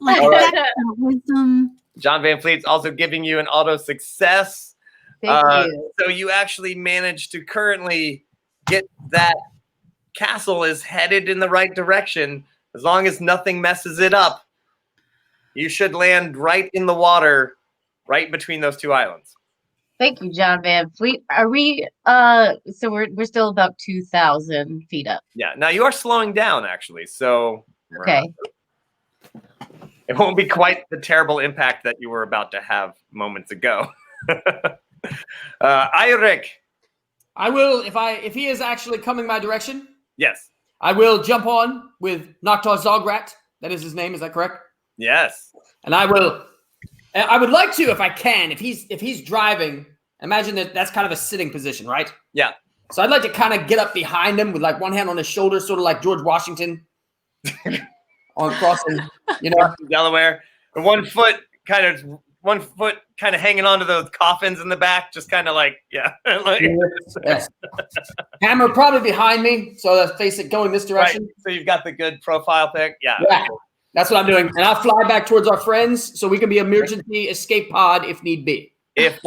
like All a right. dex or wisdom. John Van Fleet's also giving you an auto success. Thank you. So you actually managed to currently get that castle is headed in the right direction. As long as nothing messes it up, you should land right in the water, right between those two islands. Thank you, John Van Fleet. Are we so we're still about 2,000 feet up. Yeah. Now you are slowing down actually, so Okay. it won't be quite the terrible impact that you were about to have moments ago. Eirik. I will if he is actually coming my direction. Yes. I will jump on with Noctar Zograt. That is his name. Is that correct? Yes. And I would like to, if I can, if he's driving, imagine that's kind of a sitting position, right? Yeah. So I'd like to kind of get up behind him with like one hand on his shoulder, sort of like George Washington on crossing, Delaware. And 1 foot kind of one foot kind of hanging onto those coffins in the back, just kind of like, yeah. Like, yes. Hammer probably behind me, so let's face it, going this direction. Right. So you've got the good profile pick. Yeah. That's what I'm doing. And I'll fly back towards our friends so we can be emergency escape pod if need be. If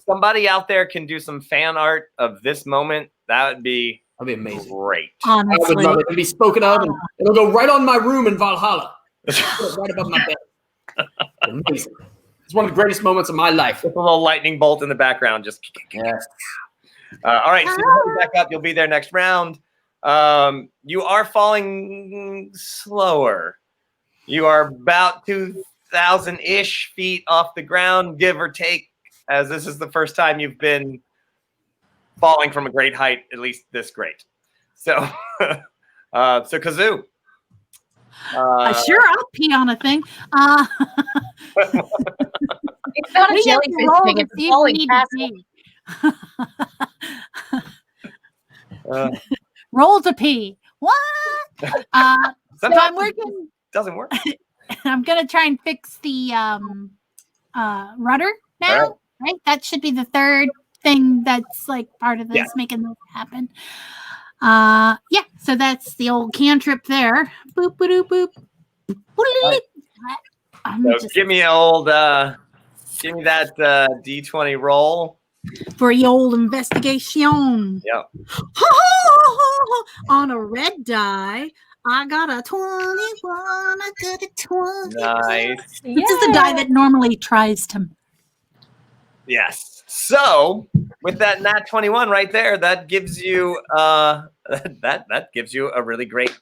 somebody out there can do some fan art of this moment, that'd be amazing. Great. Honestly. I would love it to be spoken of, and it'll go right on my room in Valhalla. Right above my bed. Amazing. It's one of the greatest moments of my life. With a little lightning bolt in the background. Just yes. All right, so you'll back up. You'll be there next round. You are falling slower. You are about 2,000-ish feet off the ground, give or take, as this is the first time you've been falling from a great height, at least this great. So, so Kazoo. Sure, I'll pee on a thing. It's not a jellyfish thing. It's a falling castle. Roll to pee. What? So I'm working. Doesn't work. I'm gonna try and fix the rudder now. Right? That should be the third thing that's like part of this, making this happen. Yeah. So that's the old cantrip there. Boop boop boop. So give me that D20 roll for the old investigation. Yep. On a red die, I got a 21. I got a 20. Nice. This is the die that normally tries to. Yes. So with that Nat 21 right there, that gives you that gives you a really great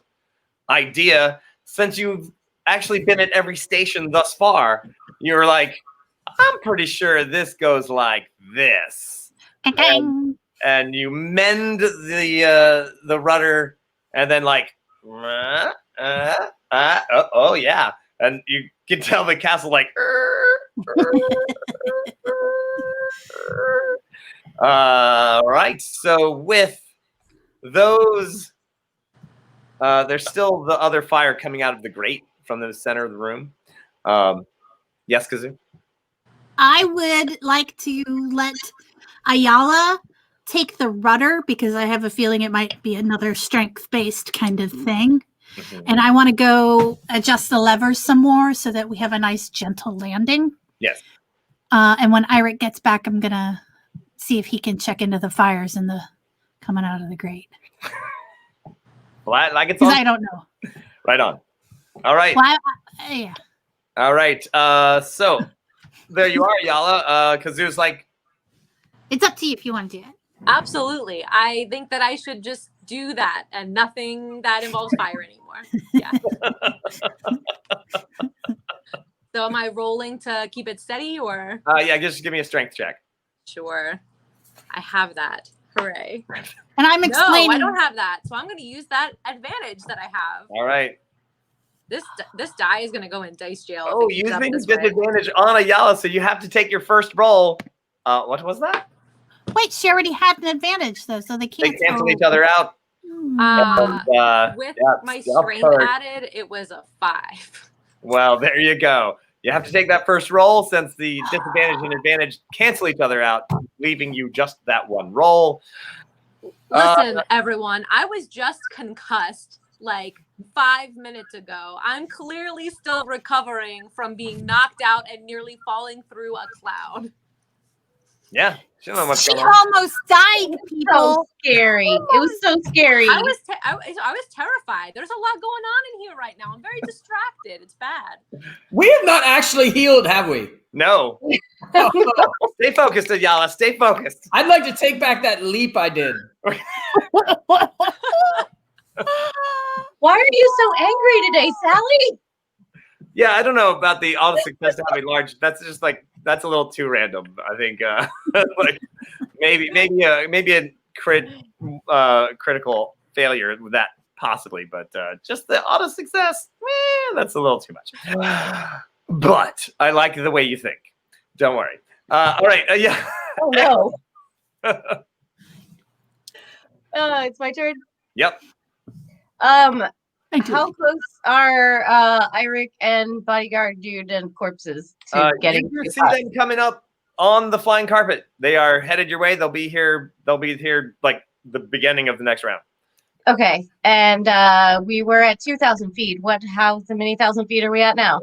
idea. Since you've actually been at every station thus far, you're like, I'm pretty sure this goes like this. And you mend the rudder, and then like, oh yeah, and you can tell the castle like. Right. So with those, there's still the other fire coming out of the grate from the center of the room. Yes, Kazoo? I would like to let Ayala take the rudder because I have a feeling it might be another strength-based kind of thing. Mm-hmm. And I want to go adjust the levers some more so that we have a nice gentle landing. Yes. And when Eirik gets back, I'm going to see if he can check into the fires and the coming out of the grate. Well, like it's because I don't know. Right on. All right. Well, yeah. All right. So there you are, Yala. Kazoo's like, it's up to you if you want to do it. Absolutely. I think that I should just do that and nothing that involves fire anymore. Yeah. So am I rolling to keep it steady or? Yeah, just give me a strength check. Sure. I have that. Hooray. And I'm explaining. No, I don't have that. So I'm going to use that advantage that I have. All right. This die is going to go in dice jail. Oh, using disadvantage on Ayala, so you have to take your first roll. What was that? Wait, she already had an advantage though, so they cancel each other out. With my strength added, it was a 5. Well, there you go. You have to take that first roll since the disadvantage and advantage cancel each other out, leaving you just that one roll. Listen, everyone, I was just concussed like 5 minutes ago. I'm clearly still recovering from being knocked out and nearly falling through a cloud. Yeah, she almost died, people. So scary. It was so scary. I was terrified. There's a lot going on in here right now. I'm very distracted. It's bad. We have not actually healed, have we? No. Stay focused, Ayala. Stay focused. I'd like to take back that leap I did. Why are you so angry today, Sally? Yeah, I don't know about the auto success to have a large. That's just like that's a little too random. I think like maybe a critical failure with that possibly, but just the auto success, that's a little too much. But I like the way you think. Don't worry. All right. Yeah. Oh no. It's my turn. Yep. How close are Iric and bodyguard dude and corpses to getting? You see them coming up on the flying carpet. They are headed your way. They'll be here. They'll be here like the beginning of the next round. Okay, and we were at 2,000 feet. How many thousand feet are we at now?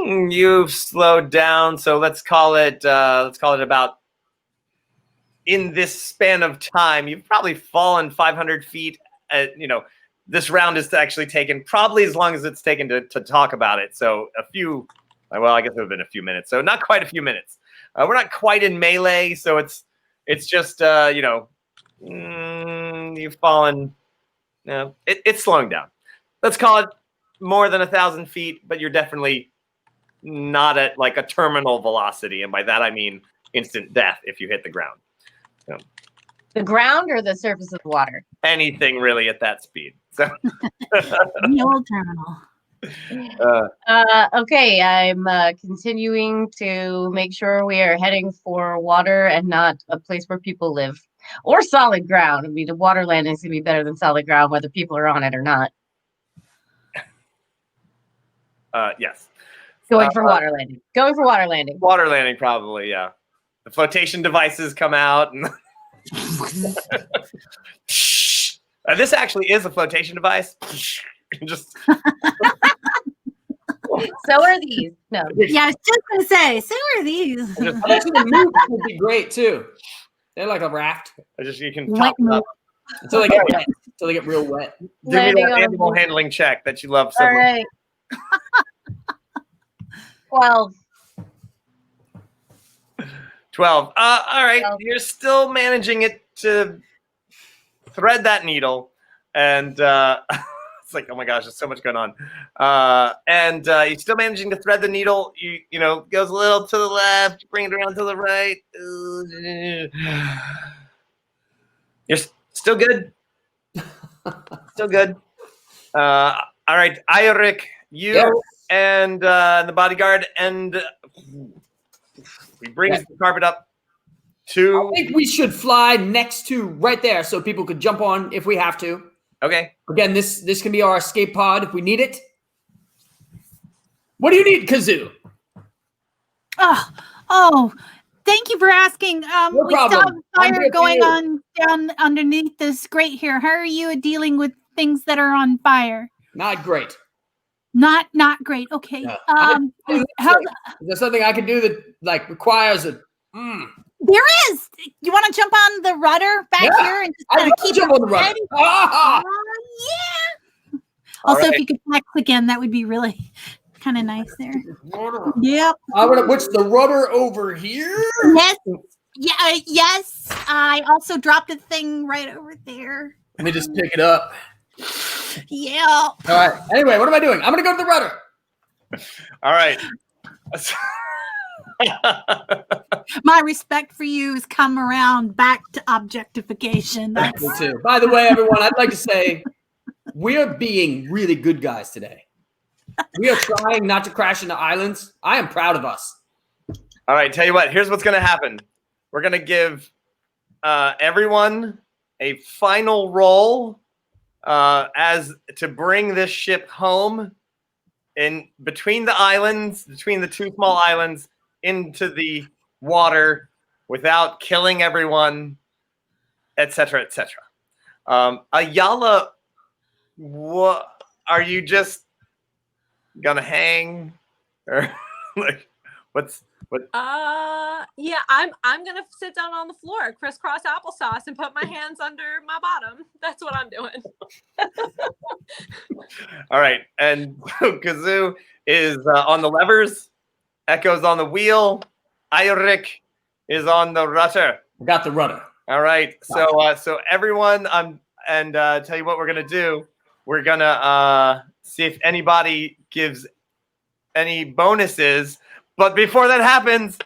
You've slowed down, so let's call it about. In this span of time, you've probably fallen 500 feet. This round is actually taken probably as long as it's taken to talk about it. So I guess it would have been a few minutes. So not quite a few minutes. We're not quite in melee, so it's just you've fallen. It's slowing down. Let's call it more than 1,000 feet, but you're definitely not at like a terminal velocity, and by that I mean instant death if you hit the ground. So, the ground or the surface of the water? Anything really at that speed. So the old terminal. Okay, I'm continuing to make sure we are heading for water and not a place where people live. Or solid ground. I mean, the water landing is going to be better than solid ground, whether people are on it or not. Yes. Going for water landing. Going for water landing. Water landing, probably, yeah. The flotation devices come out. And this actually is a flotation device. Just so are these. No. Yeah, I was just going to say, so are these. Actually, the moves would be great, too. They're like a raft. You can top it up. Until they get wet. Until they get real wet. Give me that animal handling check that you love so much. All right. 12. 12. All right. 12. You're still managing it to thread that needle. And it's like, oh my gosh, there's so much going on. And you're still managing to thread the needle. You know, goes a little to the left, you bring it around to the right. You're still good. Still good. All right, Iric, you and the bodyguard, and we bring the carpet up to. I think we should fly next to right there so people could jump on if we have to. Okay. Again, this can be our escape pod if we need it. What do you need, Kazoo? Oh, thank you for asking. No we problem. still have fire going on down underneath this grate here. How are you dealing with things that are on fire? Not great. Not great. Okay. Yeah. Is there something I can do that like requires a? There is. You want to jump on the rudder back here and just kind of keep jump on the rudder. Yeah. Also, right. if you could flex again, that would be really kind of nice there. Yep. I'm gonna put the rudder over here. Yes. Yeah. Yes. I also dropped a thing right over there. Let me just pick it up. Yeah. All right. Anyway, what am I doing? I'm gonna go to the rudder. All right. My respect for you has come around back to objectification. Me too. By the way, everyone, I'd like to say we're being really good guys today. We are trying not to crash into islands. I am proud of us. All right, tell you what, here's what's going to happen. We're going to give everyone a final roll as to bring this ship home in between the islands, between the two small islands, into the water without killing everyone, etc., etc. Ayala, what are you just gonna hang, or like what? Yeah, I'm gonna sit down on the floor, crisscross applesauce, and put my hands under my bottom. That's what I'm doing. All right, and Kazoo is on the levers. Echo's on the wheel. Iric is on the rudder. Got the rudder. All right. So everyone, and tell you what we're gonna do. We're gonna see if anybody gives any bonuses. But before that happens,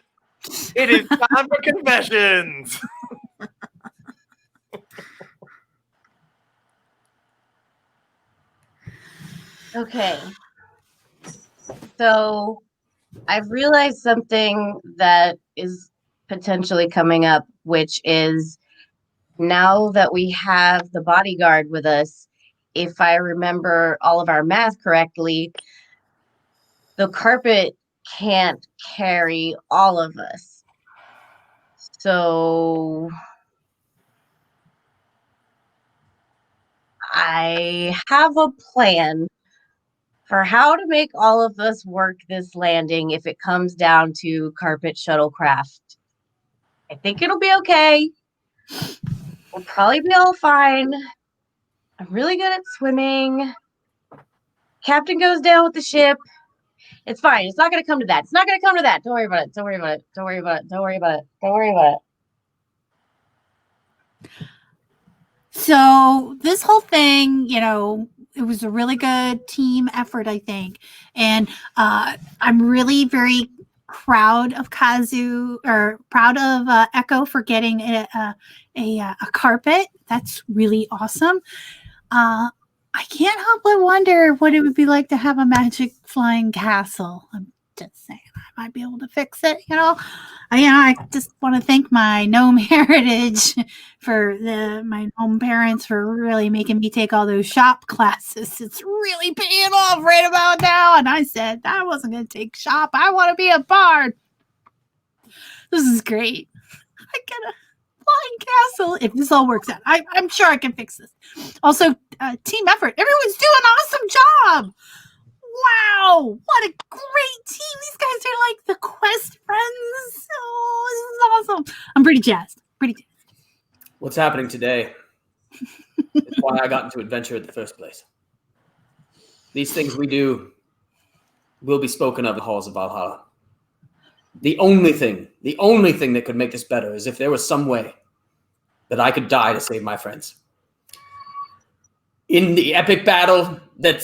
it is time for confessions. Okay. So I've realized something that is potentially coming up, which is now that we have the bodyguard with us, if I remember all of our math correctly, the carpet can't carry all of us. So I have a plan for how to make all of us work this landing if it comes down to carpet shuttlecraft. I think it'll be okay. We'll probably be all fine. I'm really good at swimming. Captain goes down with the ship. It's fine. It's not going to come to that. It's not going to come to that. Don't worry about it. Don't worry about it. Don't worry about it. Don't worry about it. Don't worry about it. So this whole thing, you know, it was a really good team effort, I think. And I'm really very proud of Kazu, or proud of Echo for getting a carpet. That's really awesome. I can't help but wonder what it would be like to have a magic flying castle. I'm just saying, I might be able to fix it, you know. I just want to thank my gnome heritage for my gnome parents for really making me take all those shop classes. It's really paying off right about now. And I said I wasn't going to take shop. I want to be a bard. This is great. I get a flying castle if this all works out. I'm sure I can fix this. Also, team effort. Everyone's doing an awesome job. Wow, what a great team. These guys are like the Questfriends. Oh, this is awesome. I'm pretty jazzed. What's happening today is why I got into adventure in the first place. These things we do will be spoken of in the halls of Valhalla. The only thing that could make this better is if there was some way that I could die to save my friends. In the epic battle that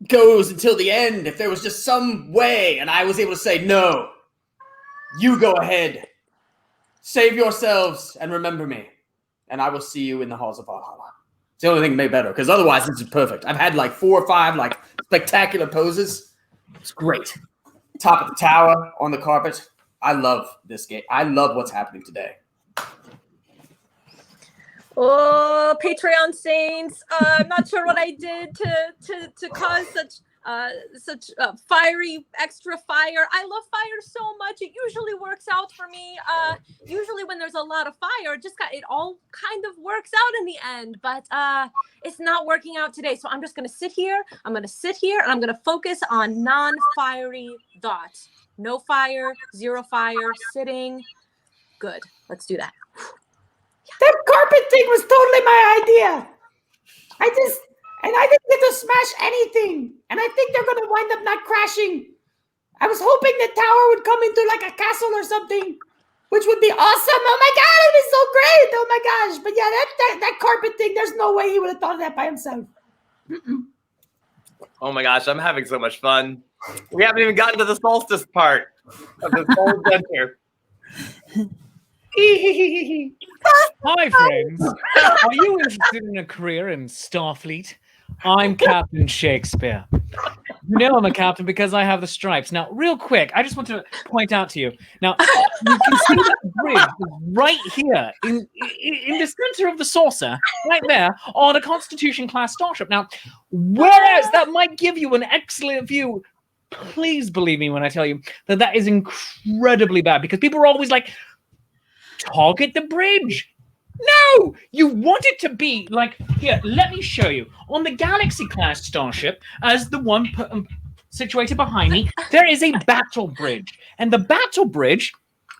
goes until the end, if there was just some way and I was able to say, no, you go ahead, save yourselves and remember me, and I will see you in the halls of Valhalla. It's the only thing that made better, because otherwise this is perfect. I've had like 4 or 5 like spectacular poses. It's great. Top of the tower on the carpet. I love this game. I love what's happening today. Oh, Patreon saints! I'm not sure what I did to cause such fiery extra fire. I love fire so much. It usually works out for me. Usually when there's a lot of fire, it all kind of works out in the end. But it's not working out today. So I'm just gonna sit here. I'm gonna sit here and I'm gonna focus on non-fiery thoughts. No fire, 0 fire, sitting. Good. Let's do that. That carpet thing was totally my idea. I didn't get to smash anything. And I think they're going to wind up not crashing. I was hoping the tower would come into like a castle or something, which would be awesome. Oh my God, it would be so great. Oh my gosh. But yeah, that carpet thing, there's no way he would have thought of that by himself. Oh my gosh, I'm having so much fun. We haven't even gotten to the solstice part of this whole adventure. Hi, friends. Are you interested in a career in Starfleet? I'm Captain Shakespeare. You know I'm a captain because I have the stripes. Now, real quick, I just want to point out to you. Now, you can see that bridge is right here in the center of the saucer, right there, on a Constitution-class starship. Now, whereas that might give you an excellent view, please believe me when I tell you that is incredibly bad, because people are always like, target the bridge. No, you want it to be like, here, let me show you. On the Galaxy-class starship, as the one situated behind me, there is a battle bridge. And the battle bridge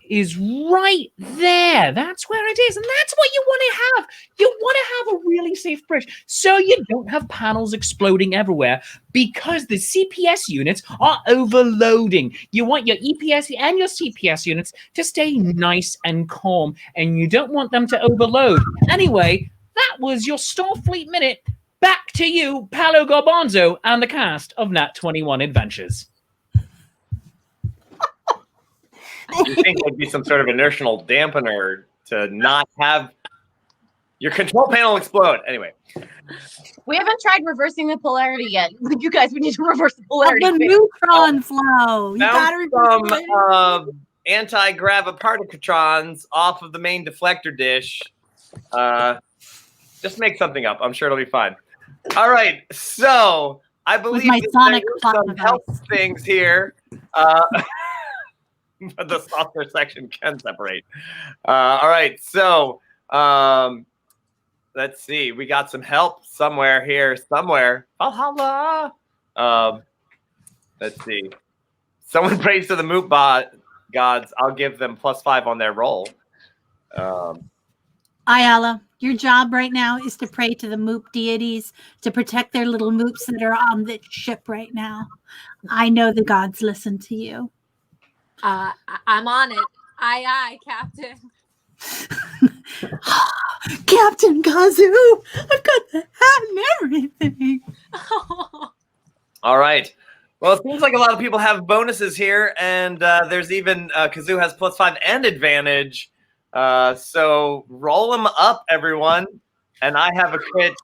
is right there. That's where it is. And that's what you want to have. You want to have a really safe bridge so you don't have panels exploding everywhere, because the CPS units are overloading. You want your EPS and your CPS units to stay nice and calm, and you don't want them to overload. Anyway, that was your Starfleet Minute. Back to you, Paolo Garbanzo, and the cast of Nat21 Adventures. You think there'd be some sort of inertial dampener to not have your control panel explode? Anyway, We haven't tried reversing the polarity yet. You guys, we need to reverse the polarity. The neutron flow. You gotta found some anti-graviparticutrons off of the main deflector dish. Just make something up. I'm sure it'll be fine. All right, so I believe my that sonic there were plot some device. health things here. But the software section can separate. All right, so let's see. We got some help somewhere here, somewhere. Valhalla. Let's see. Someone prays to the moot gods. I'll give them +5 on their roll. Ayala, your job right now is to pray to the moop deities to protect their little moops that are on the ship right now. I know the gods listen to you. I'm on it. Aye, Captain. Captain Kazoo, I've got the hat and everything. All right. Well, it seems like a lot of people have bonuses here, and there's even Kazoo has +5 and advantage. So roll them up, everyone. And I have a crit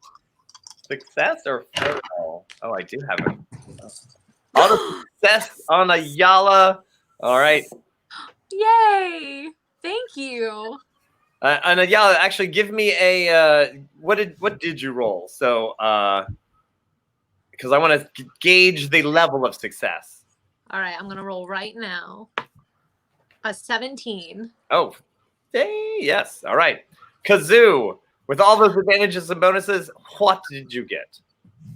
success or fail. Oh, I do have a auto success on Ayala. All right. Yay! Thank you. And Ayala, actually, give me a what did you roll? So because I want to gauge the level of success. All right, I'm gonna roll right now. A 17. Oh, yes. All right. Kazoo, with all those advantages and bonuses, what did you get?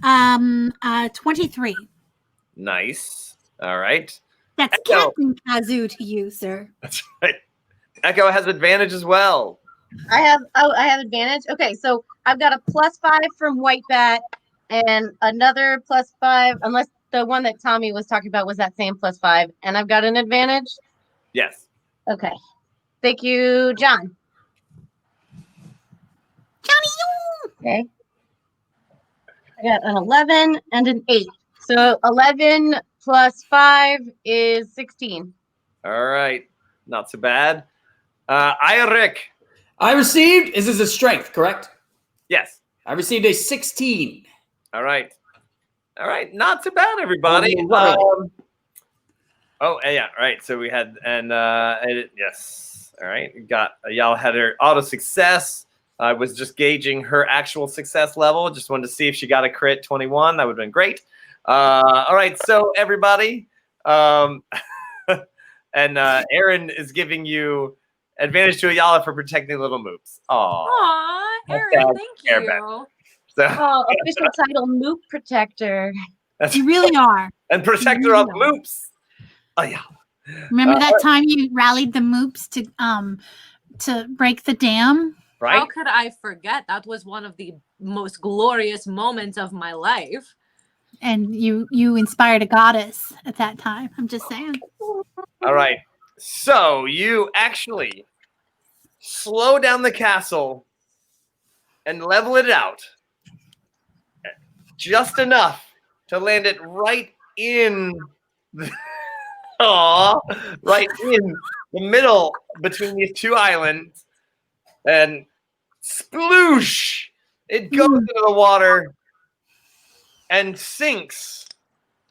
23. Nice. All right. That's Echo. Captain Kazoo to you, sir. That's right. Echo has advantage as well. I have advantage. Okay, so I've got a +5 from White Bat and another +5, unless the one that Tommy was talking about was that same +5, and I've got an advantage. Yes. Okay. Thank you, John. Johnny, Okay. I got an 11 and an 8. So 11 plus 5 is 16. All right. Not so bad. Eirik. I received, this is a strength, correct? Yes. I received a 16. All right. All right. Not so bad, everybody. Oh, yeah. All right. So we had, yes. All right. Y'all had her auto success. I was just gauging her actual success level. Just wanted to see if she got a crit 21. That would have been great. All right. So everybody, and Aaron is giving you advantage to Ayala for protecting little moops. Aw, Aaron, thank you. So, official title, Moop Protector. you really are. And protector of moops. Ayala. Remember that time you rallied the moops to break the dam? Right? How could I forget? That was one of the most glorious moments of my life. And you inspired a goddess at that time. I'm just saying. All right. So you actually slow down the castle and level it out just enough to land it right in right in the middle between these two islands, and sploosh, it goes into the water and sinks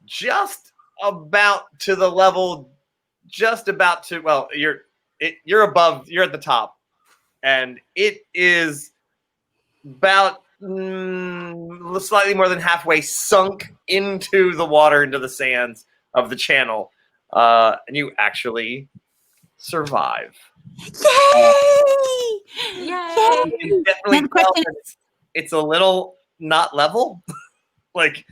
just about to the level, just about to, well, you're above, you're at the top, and it is about slightly more than halfway sunk into the water, into the sands of the channel, and you actually survive. Yay! Yay! You definitely tell that it's a little not level, like,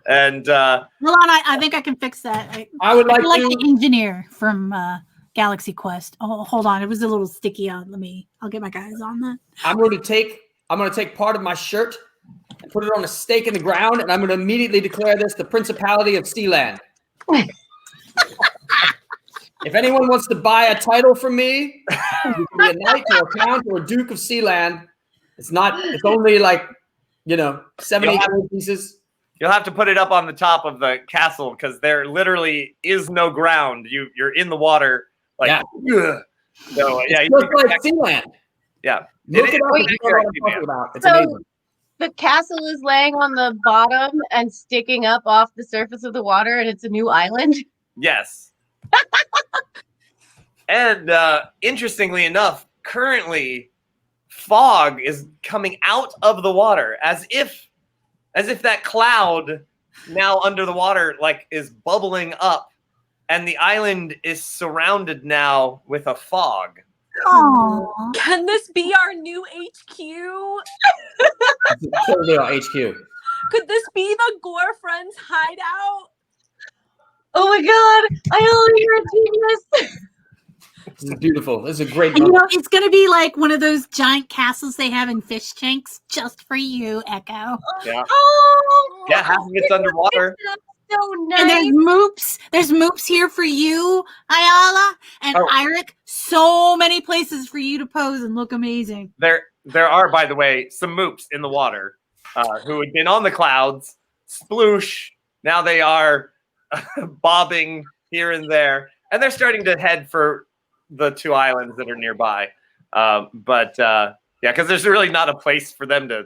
and hold on, I think I can fix that. I would like the engineer from Galaxy Quest. Oh, hold on, it was a little sticky on. I'll get my guys on that. I'm going to take part of my shirt and put it on a stake in the ground, and I'm going to immediately declare this the Principality of Sealand. If anyone wants to buy a title from me, you can be a knight or a count or a duke of Sealand. It's only like, 7-8 pieces. you'll have to put it up on the top of the castle because there literally is no ground. You're in the water, like, yeah. So yeah, it's just like Sealand. Yeah, Look it up if you know what I'm talking about. It's amazing. The castle is laying on the bottom and sticking up off the surface of the water, and it's a new island. Yes. And interestingly enough, currently fog is coming out of the water as if as if that cloud now under the water like is bubbling up, and the island is surrounded now with a fog. Aww. Can this be our new HQ? Totally our HQ. Could this be the Gore Friends hideout? Oh my god! You're a genius. This is beautiful. This is a great And you moment. know, it's going to be like one of those giant castles they have in fish tanks just for you, Echo. Yeah. Oh, Yeah, half of it's underwater. so nice. And there's moops here for you, Ayala, and Oh. Eirik. So many places for you to pose and look amazing. There are, by the way, some moops in the water who had been on the clouds. Sploosh. Now they are bobbing here and there, and they're starting to head for the 2 islands that are nearby. Yeah, because there's really not a place for them to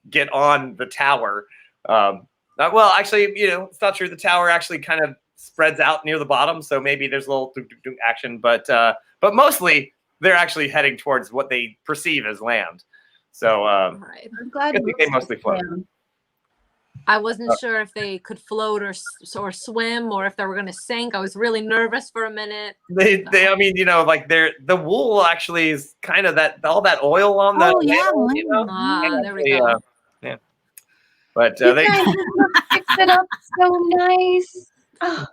get on the tower. Well, actually, it's not true. The tower actually kind of spreads out near the bottom, so maybe there's a little action. But mostly they're actually heading towards what they perceive as land. So Right. I'm glad I think they mostly float. I wasn't sure if they could float or swim, or if they were going to sink. I was really nervous for a minute. They I mean, like the wool actually is kind of all that oil on the Oh, yeah, whale, wool. There we go. Yeah. But You they guys fix it up so nice. Oh,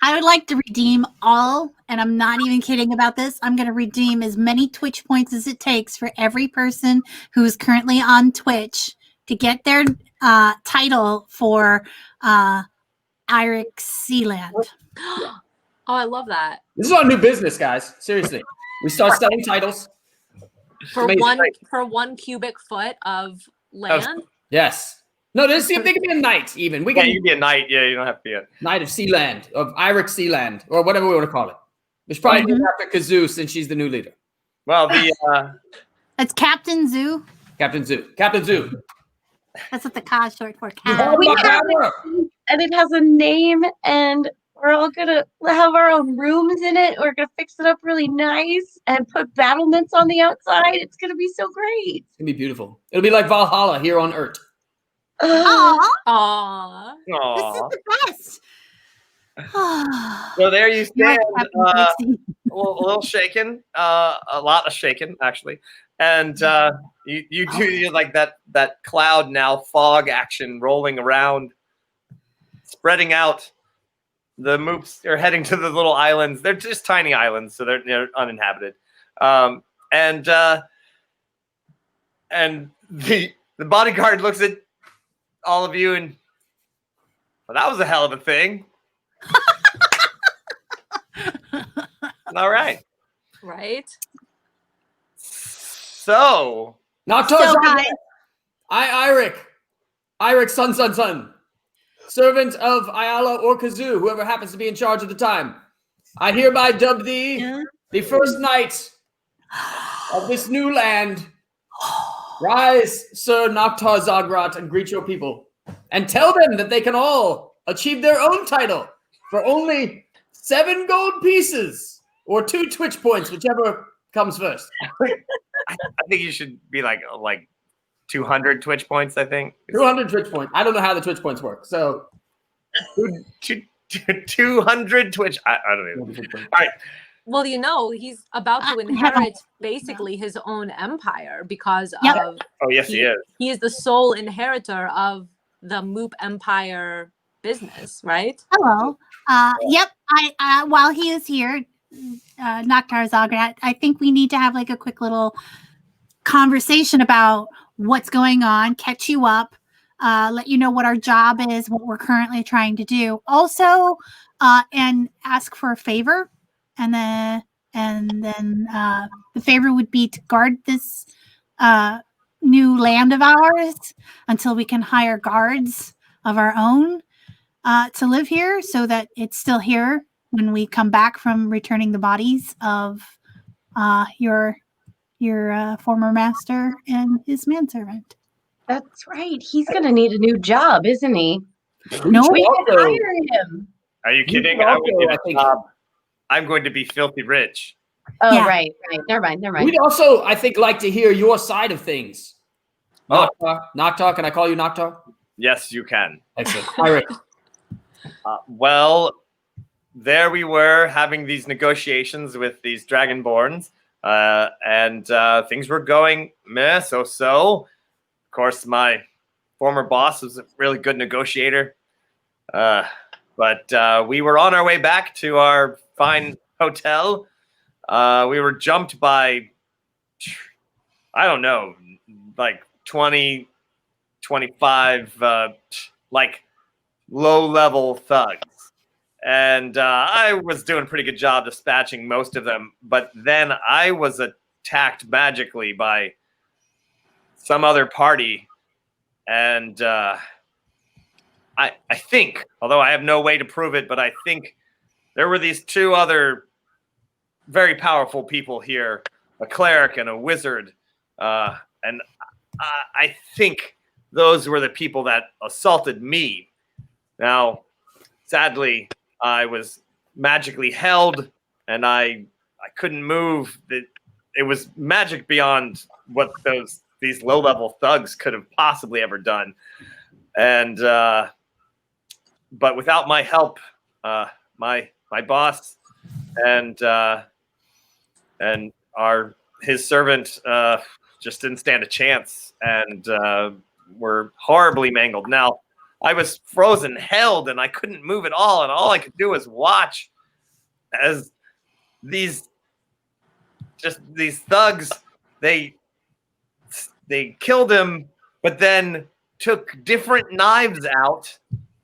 I would like to redeem all, and I'm not even kidding about this. I'm going to redeem as many Twitch points as it takes for every person who is currently on Twitch to get their title for Eirik Sealand. Oh, I love that. This is our new business, guys. Seriously. We start selling titles. For amazing. one cubic foot of land. Yes. No, they can be a knight even. We yeah, can you can be a knight. Yeah, you don't have to be a Knight of Sealand, of Eirik Sealand, or whatever we want to call it. It's probably named after Kazoo since she's the new leader. well the That's Captain Zoo. Captain Zoo. Captain Zoo. That's what the Ka is short for. Oh, Cap. we my have camera. and it has a name, and we're all gonna have our own rooms in it. We're gonna fix it up really nice and put battlements on the outside. It's gonna be so great. It's going to be beautiful. It'll be like Valhalla here on Earth. Aw, Aw. this is aw. the best. So there you stand, Captain a Pixie. little shaken, a lot of shaken actually, and you do like that cloud now fog action rolling around, spreading out. The moops are heading to the little islands. They're just tiny islands, so they're uninhabited. And the bodyguard looks at all of you and, well, that was a hell of a thing. All right. Right? So, Now, So, guys, Eirik, son, servant of Ayala or Kazoo, whoever happens to be in charge at the time, I hereby dub thee the first knight of this new land. Rise, Sir Noctar Zagrat, and greet your people, and tell them that they can all achieve their own title for only 7 gold pieces or 2 Twitch points, whichever comes first. I think you should be like 200 Twitch points, I think. 200 Twitch points. I don't know how the Twitch points work, so 200 Twitch. I don't even. All right. Well, he's about to inherit basically his own empire because Yep. of Oh, yes, he is. he is the sole inheritor of the Moop Empire business, right? hello. Yep. I while he is here, Noctar Zagrat, I think we need to have like a quick little conversation about what's going on, catch you up, let you know what our job is, what we're currently trying to do. Also, and ask for a favor. And then the favor would be to guard this new land of ours until we can hire guards of our own to live here, so that it's still here when we come back from returning the bodies of your former master and his manservant. That's right. He's gonna need a new job, isn't he? No, We can Also- hire him. Are you kidding? Also, I would get I a think- job. I'm going to be filthy rich. Oh, Yeah. right. Never mind. We'd also, I think, like to hear your side of things. Oh. Noctar, can I call you Noctar? Yes, you can. Excellent. Pirate. Well, there we were having these negotiations with these Dragonborns, and things were going meh, so. Of course, my former boss was a really good negotiator, but we were on our way back to our fine hotel. We were jumped by, I don't know, like 20, 25, like low-level thugs. And I was doing a pretty good job dispatching most of them, but then I was attacked magically by some other party, and I think, although I have no way to prove it, but I think there were these two other very powerful people here, a cleric and a wizard, and I think those were the people that assaulted me. Now, sadly, I was magically held, and I couldn't move. It was magic beyond what these low-level thugs could have possibly ever done. And but without my help, my boss and his servant just didn't stand a chance, and were horribly mangled. Now, I was frozen, held, and I couldn't move at all, and all I could do was watch as these thugs, they killed him, but then took different knives out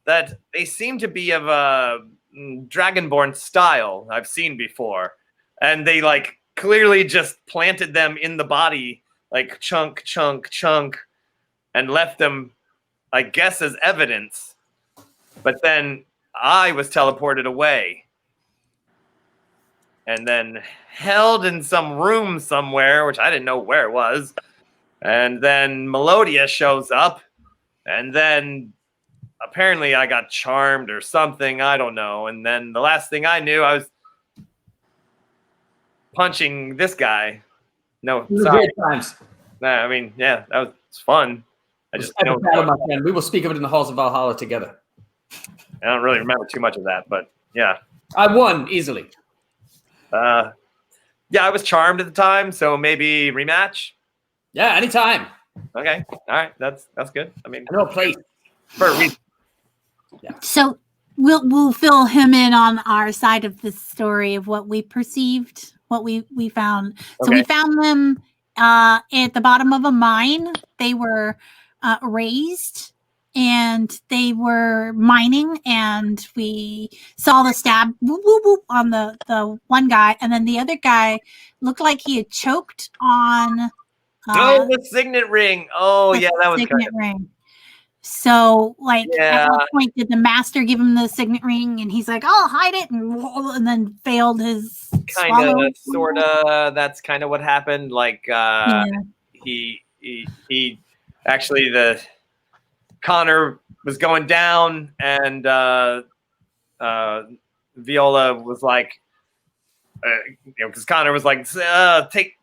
that they seem to be of a Dragonborn style I've seen before, and they like clearly just planted them in the body, like chunk, and left them, I guess, as evidence. But then I was teleported away and then held in some room somewhere, which I didn't know where it was. And then Melodia shows up, and then apparently I got charmed or something. I don't know. And then the last thing I knew, I was punching this guy. No, sorry. Times. Nah, I mean, yeah, that was fun. I just don't battle, my friend. We will speak of it in the halls of Valhalla together. I don't really remember too much of that, but yeah. I won easily. Yeah, I was charmed at the time, so maybe rematch. Yeah, anytime. Okay, all right, that's good. I mean, I know a place for a reason. Yeah. So we'll fill him in on our side of the story of what we perceived, what we found. So we found them at the bottom of a mine. They were raised, and they were mining, and we saw the stab whoop, whoop, whoop, on the one guy, and then the other guy looked like he had choked on the signet ring. Oh yeah, that was signet ring. So, like, yeah. At what point did the master give him the signet ring, and he's like, "I'll hide it," and then failed his kind of, sort of. That's kind of what happened. Like, he actually, the Conner was going down, and Viola was like, because Conner was like,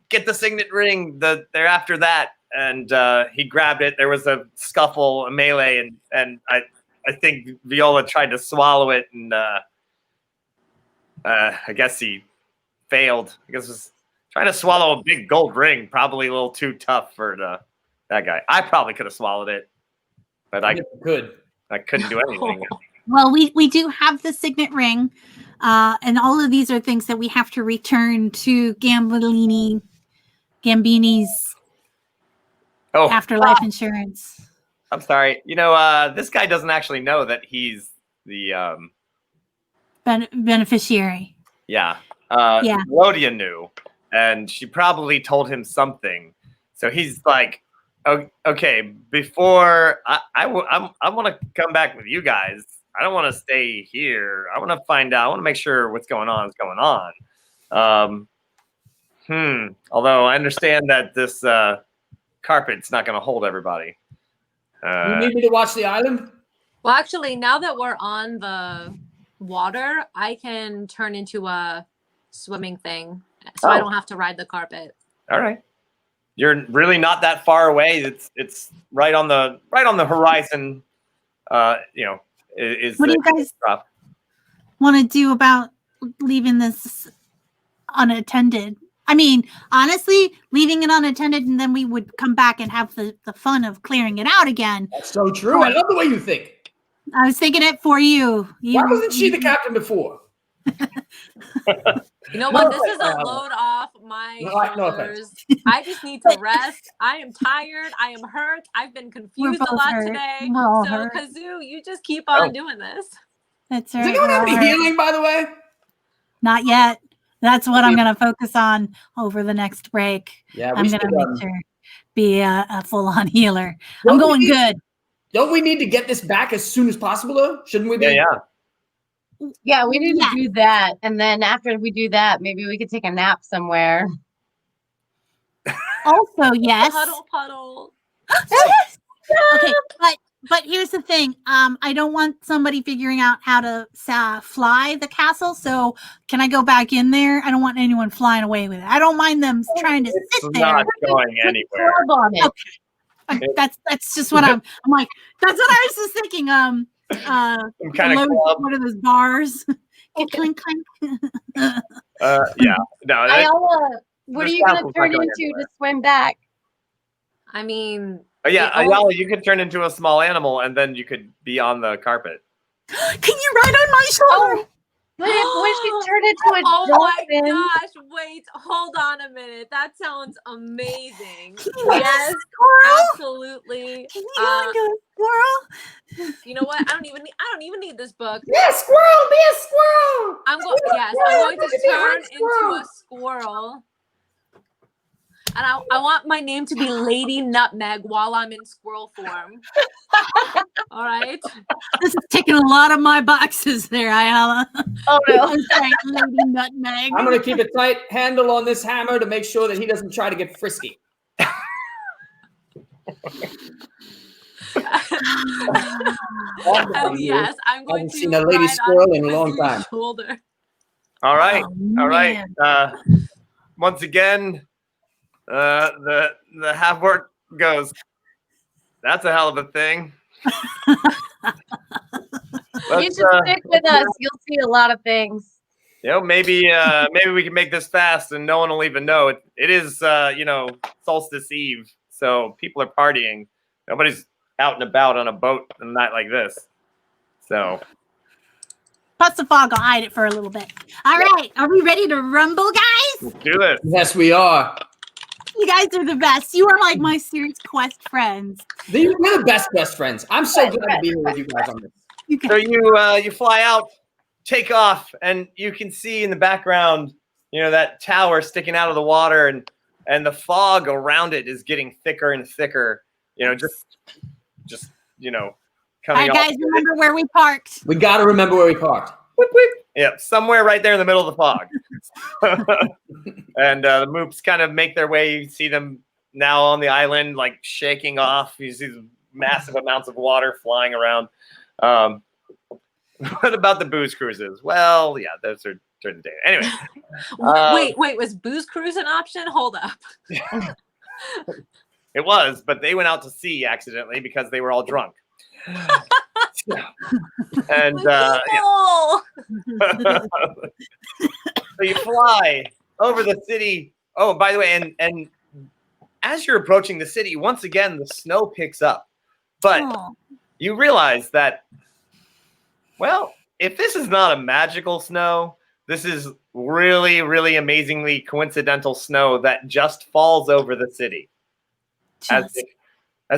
get the signet ring. They're after that. And he grabbed it. There was a scuffle, a melee, and I think Viola tried to swallow it, and I guess he failed. I guess he was trying to swallow a big gold ring, probably a little too tough for that guy. I probably could have swallowed it, but I couldn't do anything. Well, we do have the signet ring, and all of these are things that we have to return to Gambini's afterlife insurance. I'm sorry. You know, this guy doesn't actually know that he's the beneficiary. Yeah. Melodia knew, and she probably told him something. So he's like, oh, okay, before I want to come back with you guys. I don't want to stay here. I want to find out. I want to make sure what's going on is going on. Although I understand that this carpet's not going to hold everybody. You need me to watch the island? Well, actually, now that we're on the water, I can turn into a swimming thing, so I don't have to ride the carpet. All right. You're really not that far away. It's right on the horizon. is What do you guys want to do about leaving this unattended? I mean, honestly, leaving it unattended, and then we would come back and have the fun of clearing it out again. That's so true. I love the way you think. I was thinking it for you. Why wasn't she the captain before? You know what? This is a load off my shoulders. I just need to rest. I am tired. I am hurt. I've been confused a lot today. So, Kazoo, you just keep on doing this. That's right. Does anyone have any healing, by the way? Not yet. That's what I'm going to focus on over the next break. Yeah, I'm going to make sure be a full-on healer. I'm going good. Don't we need to get this back as soon as possible, though? Shouldn't we be? Yeah, we need to do that. And then after we do that, maybe we could take a nap somewhere. Also, yes. Puddle. Okay, but here's the thing. I don't want somebody figuring out how to fly the castle. So can I go back in there? I don't want anyone flying away with it. I don't mind them trying to sit there. Not going anywhere. Okay. That's just what I'm like. That's what I was just thinking. Some kind of club. One of those bars. Clink clink. Yeah. No. Ayala, what are you gonna turn into to swim back? I mean. Ayala, you could turn into a small animal, and then you could be on the carpet. Can you ride on my shoulder? But when she turned into a dolphin. Oh my gosh, wait, hold on a minute. That sounds amazing. Yes, absolutely. Can you go into a squirrel? You know what? I don't even need this book. Be a squirrel, be a squirrel. I'm going to turn into a squirrel. And I want my name to be Lady Nutmeg while I'm in squirrel form. All right. This is ticking a lot of my boxes there, Ayala. Oh no. Lady Nutmeg. I'm gonna keep a tight handle on this hammer to make sure that he doesn't try to get frisky. Yes, I'm going to. Seen a lady squirrel in a long time. Shoulder. All right. All right. Once again. The half-orc goes, that's a hell of a thing. You should stick with us. You'll see a lot of things. Maybe we can make this fast and no one will even know. It is Solstice Eve, so people are partying. Nobody's out and about on a boat on a night like this. So plus the fog will hide it for a little bit. All right, are we ready to rumble, guys? Let's do this. Yes, we are. You guys are the best. You are like my serious quest friends. We're the best friends. I'm so glad to be here with you guys on this. So you fly out, take off, and you can see in the background, that tower sticking out of the water, and the fog around it is getting thicker and thicker. Just coming. All right, guys, remember where we parked. We got to remember where we parked. Yeah, somewhere right there in the middle of the fog. And the moops kind of make their way. You see them now on the island, like shaking off. You see massive amounts of water flying around. What about the booze cruises? Well, yeah, those are during the day. Anyway. Wait, was booze cruise an option? Hold up. It was, but they went out to sea accidentally because they were all drunk. And so you fly over the city. Oh, by the way, and as you're approaching the city, once again the snow picks up, but you realize that, well, if this is not a magical snow, this is really, really amazingly coincidental snow that just falls over the city, as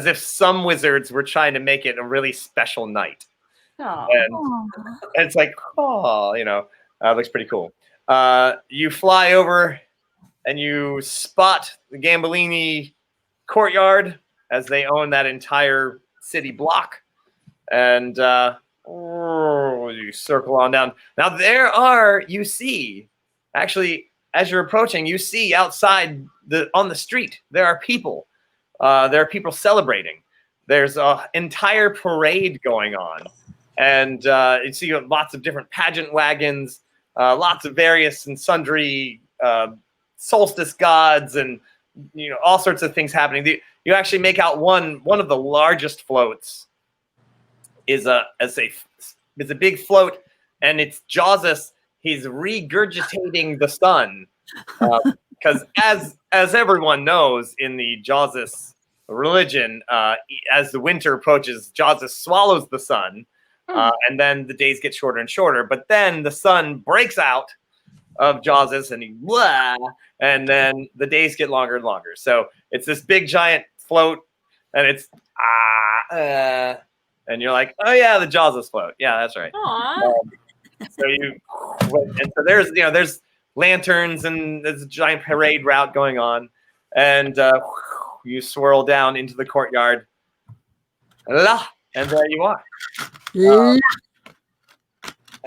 if some wizards were trying to make it a really special night. And it's like, looks pretty cool. You fly over and you spot the Gambolini courtyard as they own that entire city block. And you circle on down. Now you see, actually, as you're approaching, you see outside on the street, there are people. There are people celebrating. There's an entire parade going on. And you see lots of different pageant wagons, lots of various and sundry solstice gods, and all sorts of things happening. You actually make out one of the largest floats is a big float, and it's Jawsus. He's regurgitating the sun, because as everyone knows in the Jawsus religion, as the winter approaches, Jawsus swallows the sun, and then the days get shorter and shorter. But then the sun breaks out of Jawsus, and then the days get longer and longer. So it's this big giant float, and it's and you're like, oh yeah, the Jawsus float. Yeah, that's right. So there's lanterns, and there's a giant parade route going on, and you swirl down into the courtyard, and there you are. And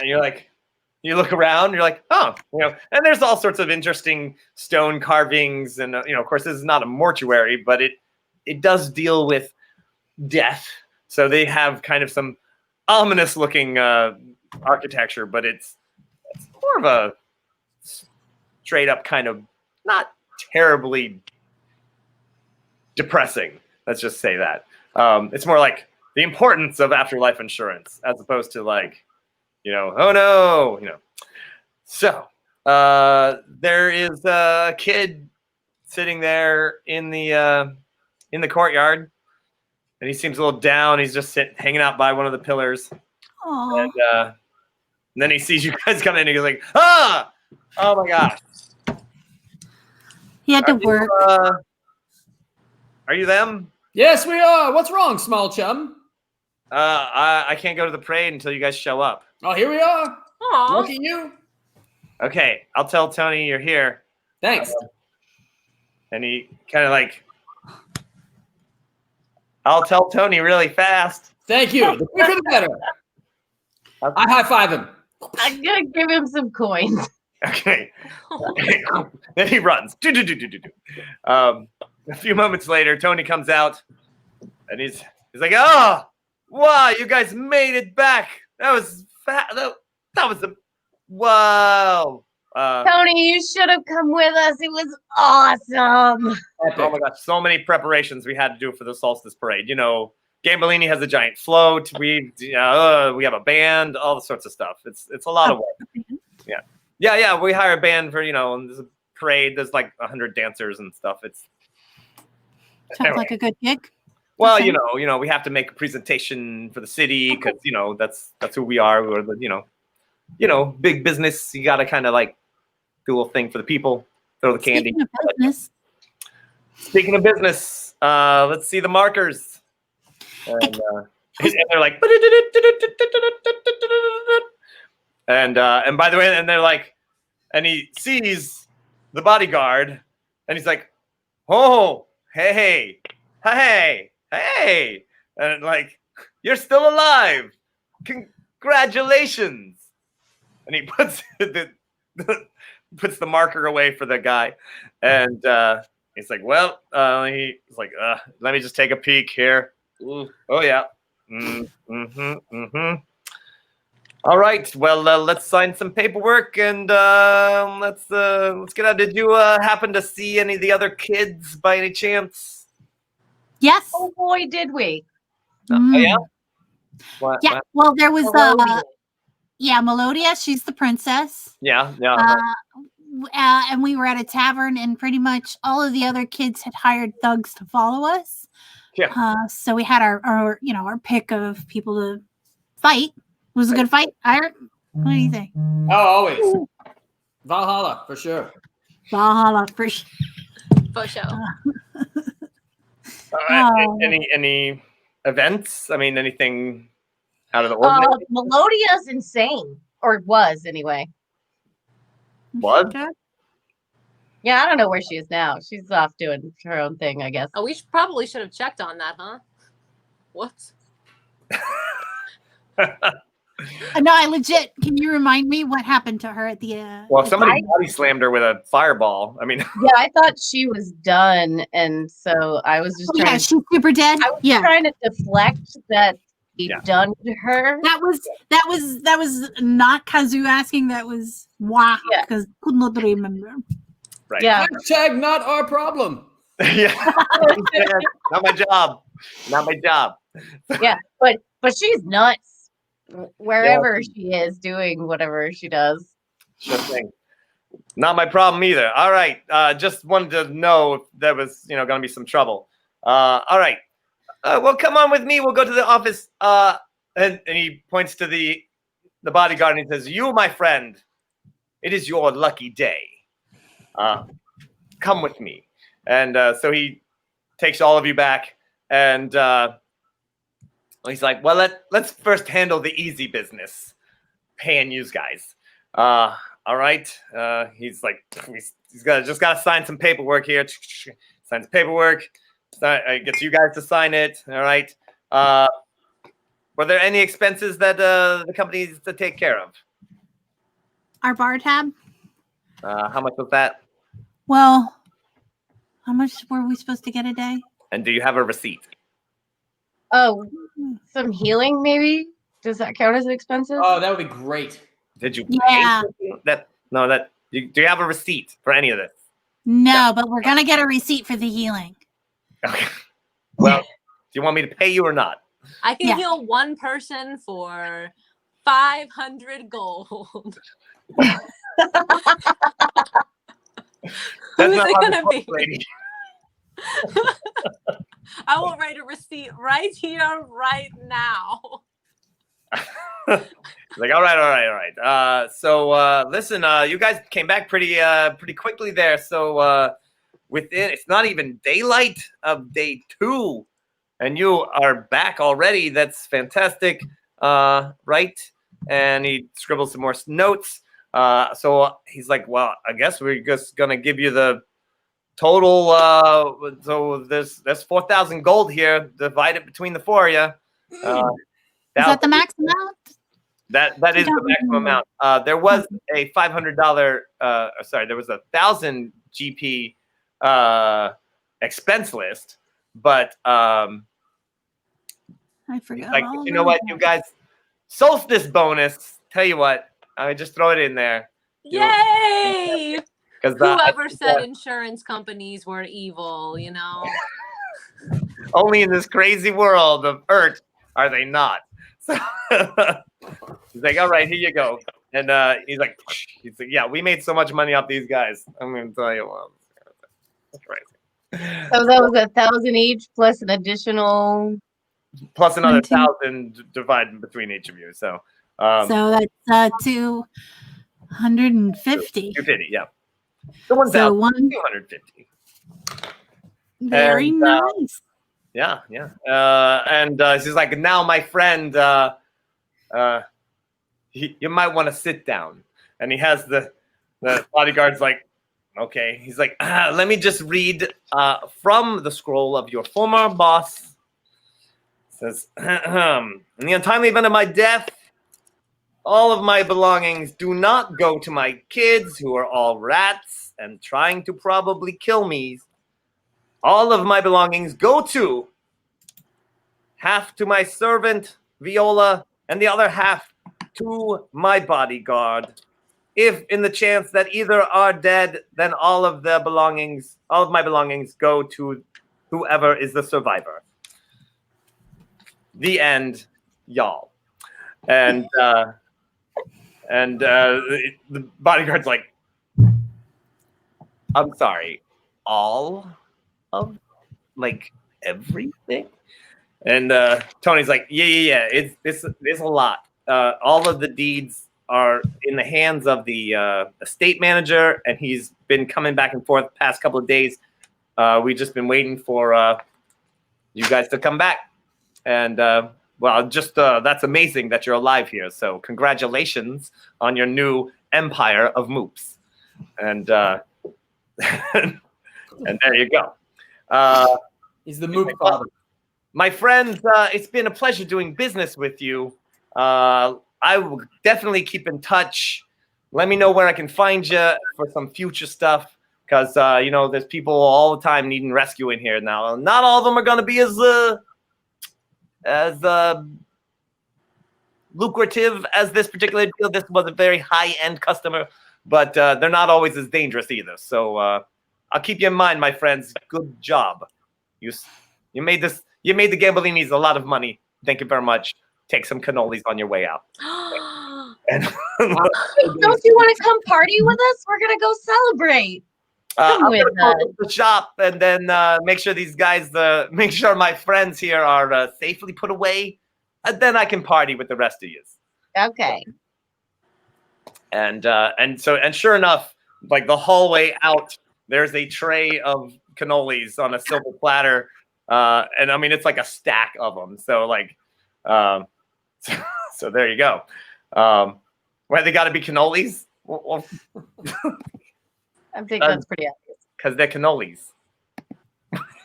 you're like, you look around, you're like, oh, and there's all sorts of interesting stone carvings, and of course this is not a mortuary, but it does deal with death, so they have kind of some ominous looking architecture, but it's more of a straight up kind of not terribly depressing. Let's just say that. It's more like the importance of afterlife insurance as opposed to like, oh no, So there is a kid sitting there in the courtyard, and he seems a little down. He's just hanging out by one of the pillars. And then he sees you guys come in, and he's like, oh my gosh. He had to work. Are you them? Yes, we are. What's wrong, small chum? I can't go to the parade until you guys show up. Oh, here we are. Aw. Lucky you. Okay, I'll tell Tony you're here. Thanks. And he kind of like, I'll tell Tony really fast. Thank you. The quicker the better. I high five him. I'm gonna give him some coins. Okay. Then he runs. A few moments later, Tony comes out, and he's like, "Oh, wow! You guys made it back. That was that was a wow." Tony, you should have come with us. It was awesome. Oh my gosh, so many preparations we had to do for the Solstice Parade. Gambolini has a giant float. We have a band, all the sorts of stuff. It's a lot of work. Yeah. We hire a band for there's a parade. There's like 100 dancers and stuff. Sounds like a good gig. Well, Okay. we have to make a presentation for the city because that's who we are. We're the big business. You got to kind of like do a little thing for the people. Throw the candy. Speaking of business, let's see the markers. And they're like, and by the way, and they're like, and he sees the bodyguard, and he's like, oh, hey, and like, you're still alive, congratulations. And he puts puts the marker away for the guy, and he's like, well, he's like, let me just take a peek here. Ooh, oh yeah. All right. Well, let's sign some paperwork, and let's get out. Did you happen to see any of the other kids by any chance? Yes. Oh boy, did we! Oh yeah. What? Yeah. Well, there was Melodia. She's the princess. Yeah. And we were at a tavern, and pretty much all of the other kids had hired thugs to follow us. Yeah. So we had our pick of people to fight. It was a good fight. What do you think? Oh, always. Valhalla, for sure. Valhalla, for sure. For sure. Any events? I mean, anything out of the ordinary? Melodia's insane, or was anyway. What? Yeah, I don't know where she is now. She's off doing her own thing, I guess. Oh, we probably should have checked on that, huh? What? No, I legit. Can you remind me what happened to her at the? Well, somebody body slammed her with a fireball. I mean, yeah, I thought she was done, and so I was just trying. Yeah, she's super dead. I was trying to deflect that he'd done to her. That was not Kazu asking. That was why because could not remember. Right. Yeah. Hashtag not our problem. Yeah. Not my job. Not my job. Yeah, but but she's nuts wherever she is doing whatever she does. Sure thing. Not my problem either. All right. Just wanted to know if there was, going to be some trouble. All right. Well, come on with me. We'll go to the office. And he points to the bodyguard and he says, "You, my friend, it is your lucky day. Come with me." And so he takes all of you back, and he's like, "Well, let's first handle the easy business, paying you guys. All right." He's like, he's just got to sign some paperwork here. Signs paperwork. Gets you guys to sign it. All right. Were there any expenses that the company needs to take care of? Our bar tab. How much was that? Well, how much were we supposed to get a day? And do you have a receipt? Oh, some healing maybe? Does that count as expenses? Oh, that would be great. Did you? Yeah. Do you have a receipt for any of this? No, but we're gonna get a receipt for the healing. Okay. Well, do you want me to pay you or not? I can heal one person for 500 gold. Who is it gonna be? Lady. I will write a receipt right here, right now. Like, all right. So listen, you guys came back pretty quickly there. So it's not even daylight of day 2, and you are back already. That's fantastic, right? And he scribbles some more notes. So he's like, "Well, I guess we're just gonna give you the total. So there's 4,000 gold here. Divide it between the 4 of you. Is that the max amount? That is the maximum amount. There was a $500. There was a 1,000 GP expense list, but I forgot. like, you know what, you guys, solstice bonus. Tell you what, I just throw it in there. Yay! Because whoever said insurance companies were evil, only in this crazy world of Earth are they not. So he's like, "All right, here you go." And he's like, "Yeah, we made so much money off these guys. I'm gonna tell you what, that's crazy." So that was 1,000 each plus an additional, plus another 1,000 divided between each of you. So that's 250. 250, yeah. The 1,250. Very nice. Yeah. And she's like, "Now, my friend, you might want to sit down." And he has the bodyguard's like, "Okay." He's like, "Let me just read from the scroll of your former boss." It says, "In the untimely event of my death, all of my belongings do not go to my kids, who are all rats and trying to probably kill me. All of my belongings go to half to my servant, Viola, and the other half to my bodyguard. If in the chance that either are dead, then all of my belongings go to whoever is the survivor. The end, y'all." And the bodyguard's like, "I'm sorry, all of, like, everything?" And Tony's like, yeah, it's a lot. All of the deeds are in the hands of the estate manager, and he's been coming back and forth the past couple of days. We've just been waiting for you guys to come back. And that's amazing that you're alive here. So congratulations on your new empire of moops. And and there you go. He's the moop father. My friends, it's been a pleasure doing business with you. I will definitely keep in touch. Let me know where I can find you for some future stuff, because there's people all the time needing rescuing here now. Not all of them are going to be as lucrative as this particular deal. This was a very high-end customer, but they're not always as dangerous either. So I'll keep you in mind, my friends. Good job. You made the Gambolinis a lot of money. Thank you very much. take some cannolis on your way out. And Don't you want to come party with us? We're gonna go celebrate. I'm Come with gonna go us. to the shop and then make sure these guys, make sure my friends here are safely put away, and then I can party with the rest of you. Okay. And sure enough, like the hallway out, there's a tray of cannolis on a silver platter, and I mean it's like a stack of them. So like, so there you go. Why they got to be cannolis? Well, I think that's pretty obvious. because they're cannolis.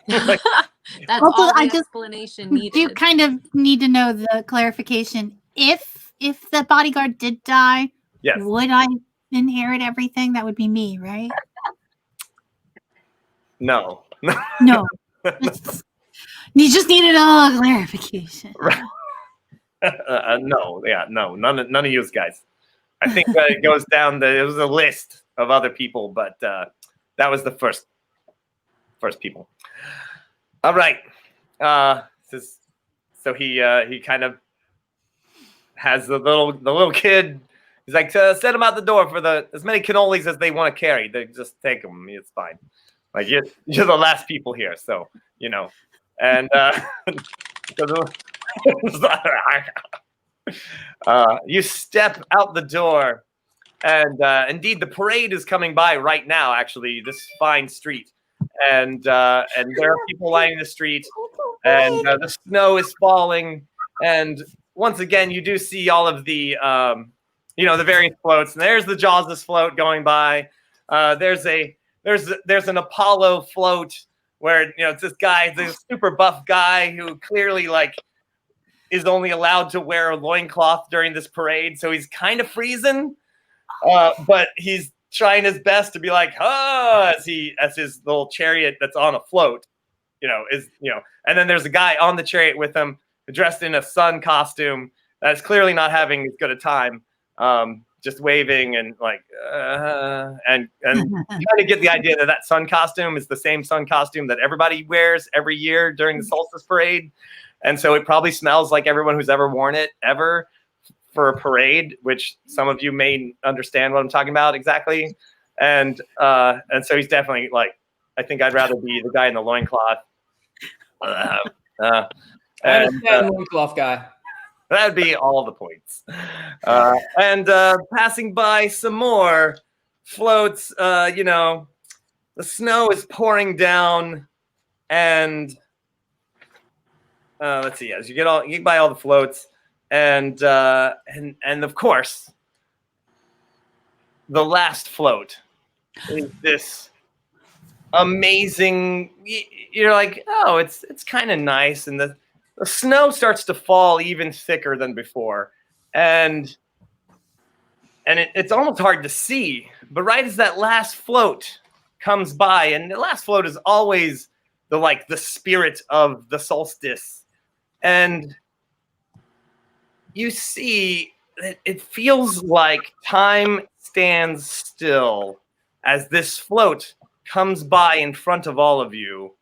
That's Also, all the I just explanation needed. do kind of need to know the clarification. If the bodyguard did die, Yes. would I inherit everything? That would be me, right? No. No. You just needed a clarification. Right. No. Yeah. No. None of you guys. I think it goes down. It was a list of other people, but that was the first people. All right. So he kind of has the little kid. He's like, set them out the door for as many cannolis as they want to carry. They just take them. It's fine. Like you're the last people here, so you know. And you step out the door, and indeed the parade is coming by right now. Actually, this fine street, and there are people lining the street, and the snow is falling, and once again you do see all of the the various floats. And there's the Jaws' float going by. There's an Apollo float where it's this guy, this super buff guy who clearly like is only allowed to wear a loincloth during this parade, so he's kind of freezing. But he's trying his best to be like, as his little chariot that's on a float, and then there's a guy on the chariot with him dressed in a sun costume that's clearly not having as good a time, just waving and like, and trying to get the idea that sun costume is the same sun costume that everybody wears every year during the solstice parade. And so it probably smells like everyone who's ever worn it ever for a parade, which some of you may understand what I'm talking about exactly. And so he's definitely like, I think I'd rather be the guy in the loincloth. I understand loincloth guy. That'd be all the points. And passing by some more floats, the snow is pouring down, and let's see. As you get by all the floats, and of course, the last float is this amazing. You're like, oh, it's kind of nice, and the snow starts to fall even thicker than before, and it's almost hard to see. But right as that last float comes by, and the last float is always the spirit of the solstice, and you see that it feels like time stands still as this float comes by in front of all of you,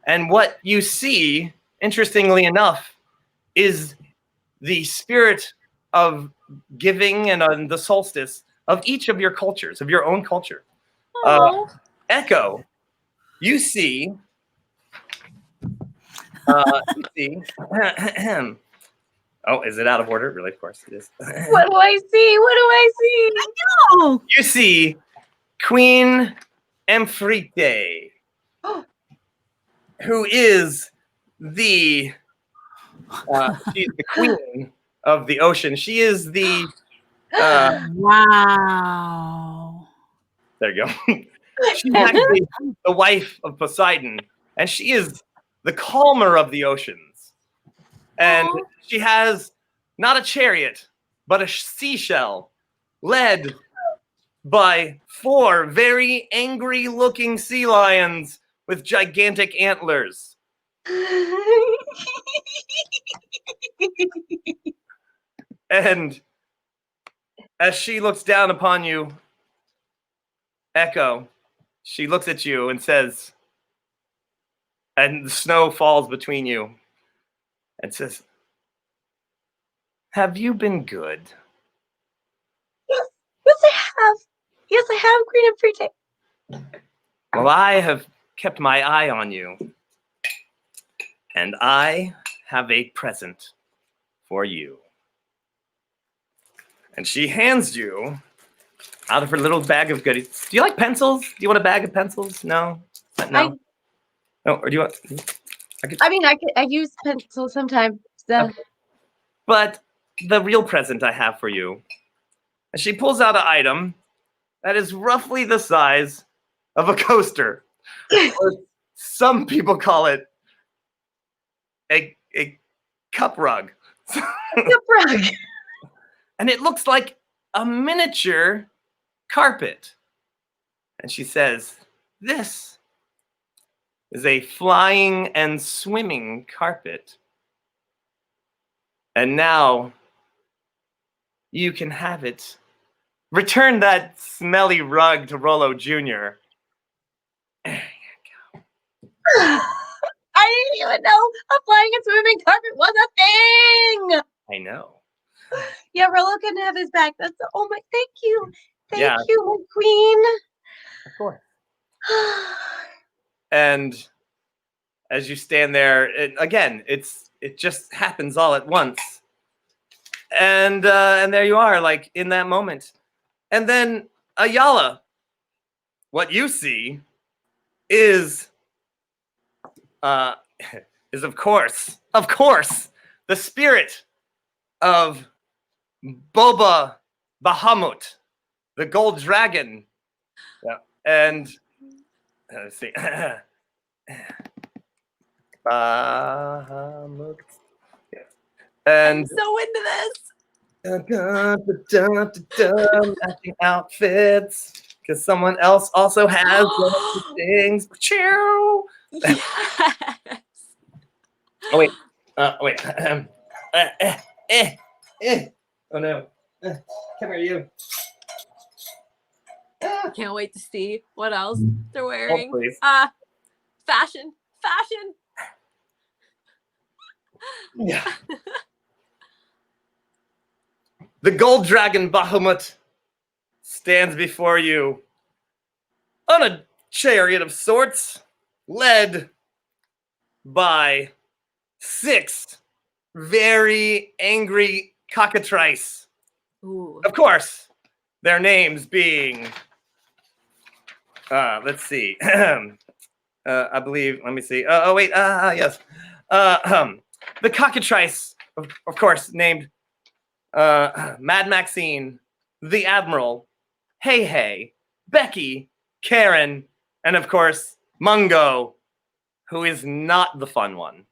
and what you see, interestingly enough, is the spirit of giving and the solstice of each of your cultures, of your own culture. Echo, you see. Oh, is it out of order? Really, of course it is. What do I see? I know. You see Queen Amphryte, who is she's the queen of the ocean. She is the Wow. there you go. She's actually the wife of Poseidon, and she is the calmer of the oceans. And she has not a chariot, but a seashell led by 4 very angry-looking sea lions with gigantic antlers. And as she looks down upon you, Echo, she looks at you and says, and the snow falls between you, and says, have you been good? Yes, I have. Yes, I have, Green and Pretty. Well, I have kept my eye on you. And I have a present for you. And she hands you out of her little bag of goodies. Do you like pencils? Do you want a bag of pencils? No? No? No, or do you want... I use pencil sometimes. So. Okay. But the real present I have for you, and she pulls out an item that is roughly the size of a coaster. Or some people call it a cup rug. Cup rug. And it looks like a miniature carpet. And she says, this is a flying and swimming carpet. And now you can have it. Return that smelly rug to Rollo Jr. I didn't even know a flying and swimming carpet was a thing. I know. Yeah, Rollo can have his back. That's oh my! Thank you, thank Yeah. you, my queen. Of course. And as you stand there, it just happens all at once. And there you are, like in that moment. And then Ayala, what you see is of course, the spirit of Boba Bahamut, the gold dragon. Yeah. And let's see. Bahamut. Yeah. And I'm so into this. matching outfits because someone else also has one of the things. Chew. Yes. Oh wait. Wait. Oh no. Come here, you. Can't wait to see what else they're Oh, wearing. please. Fashion. Yeah. The gold dragon Bahamut stands before you on a chariot of sorts, led by 6 very angry cockatrice. Ooh. Of course, their names being, let's see, I believe, let me see. Yes. The cockatrice, of course, named Mad Maxine, the Admiral, Hey, Becky, Karen, and of course, Mungo, who is not the fun one,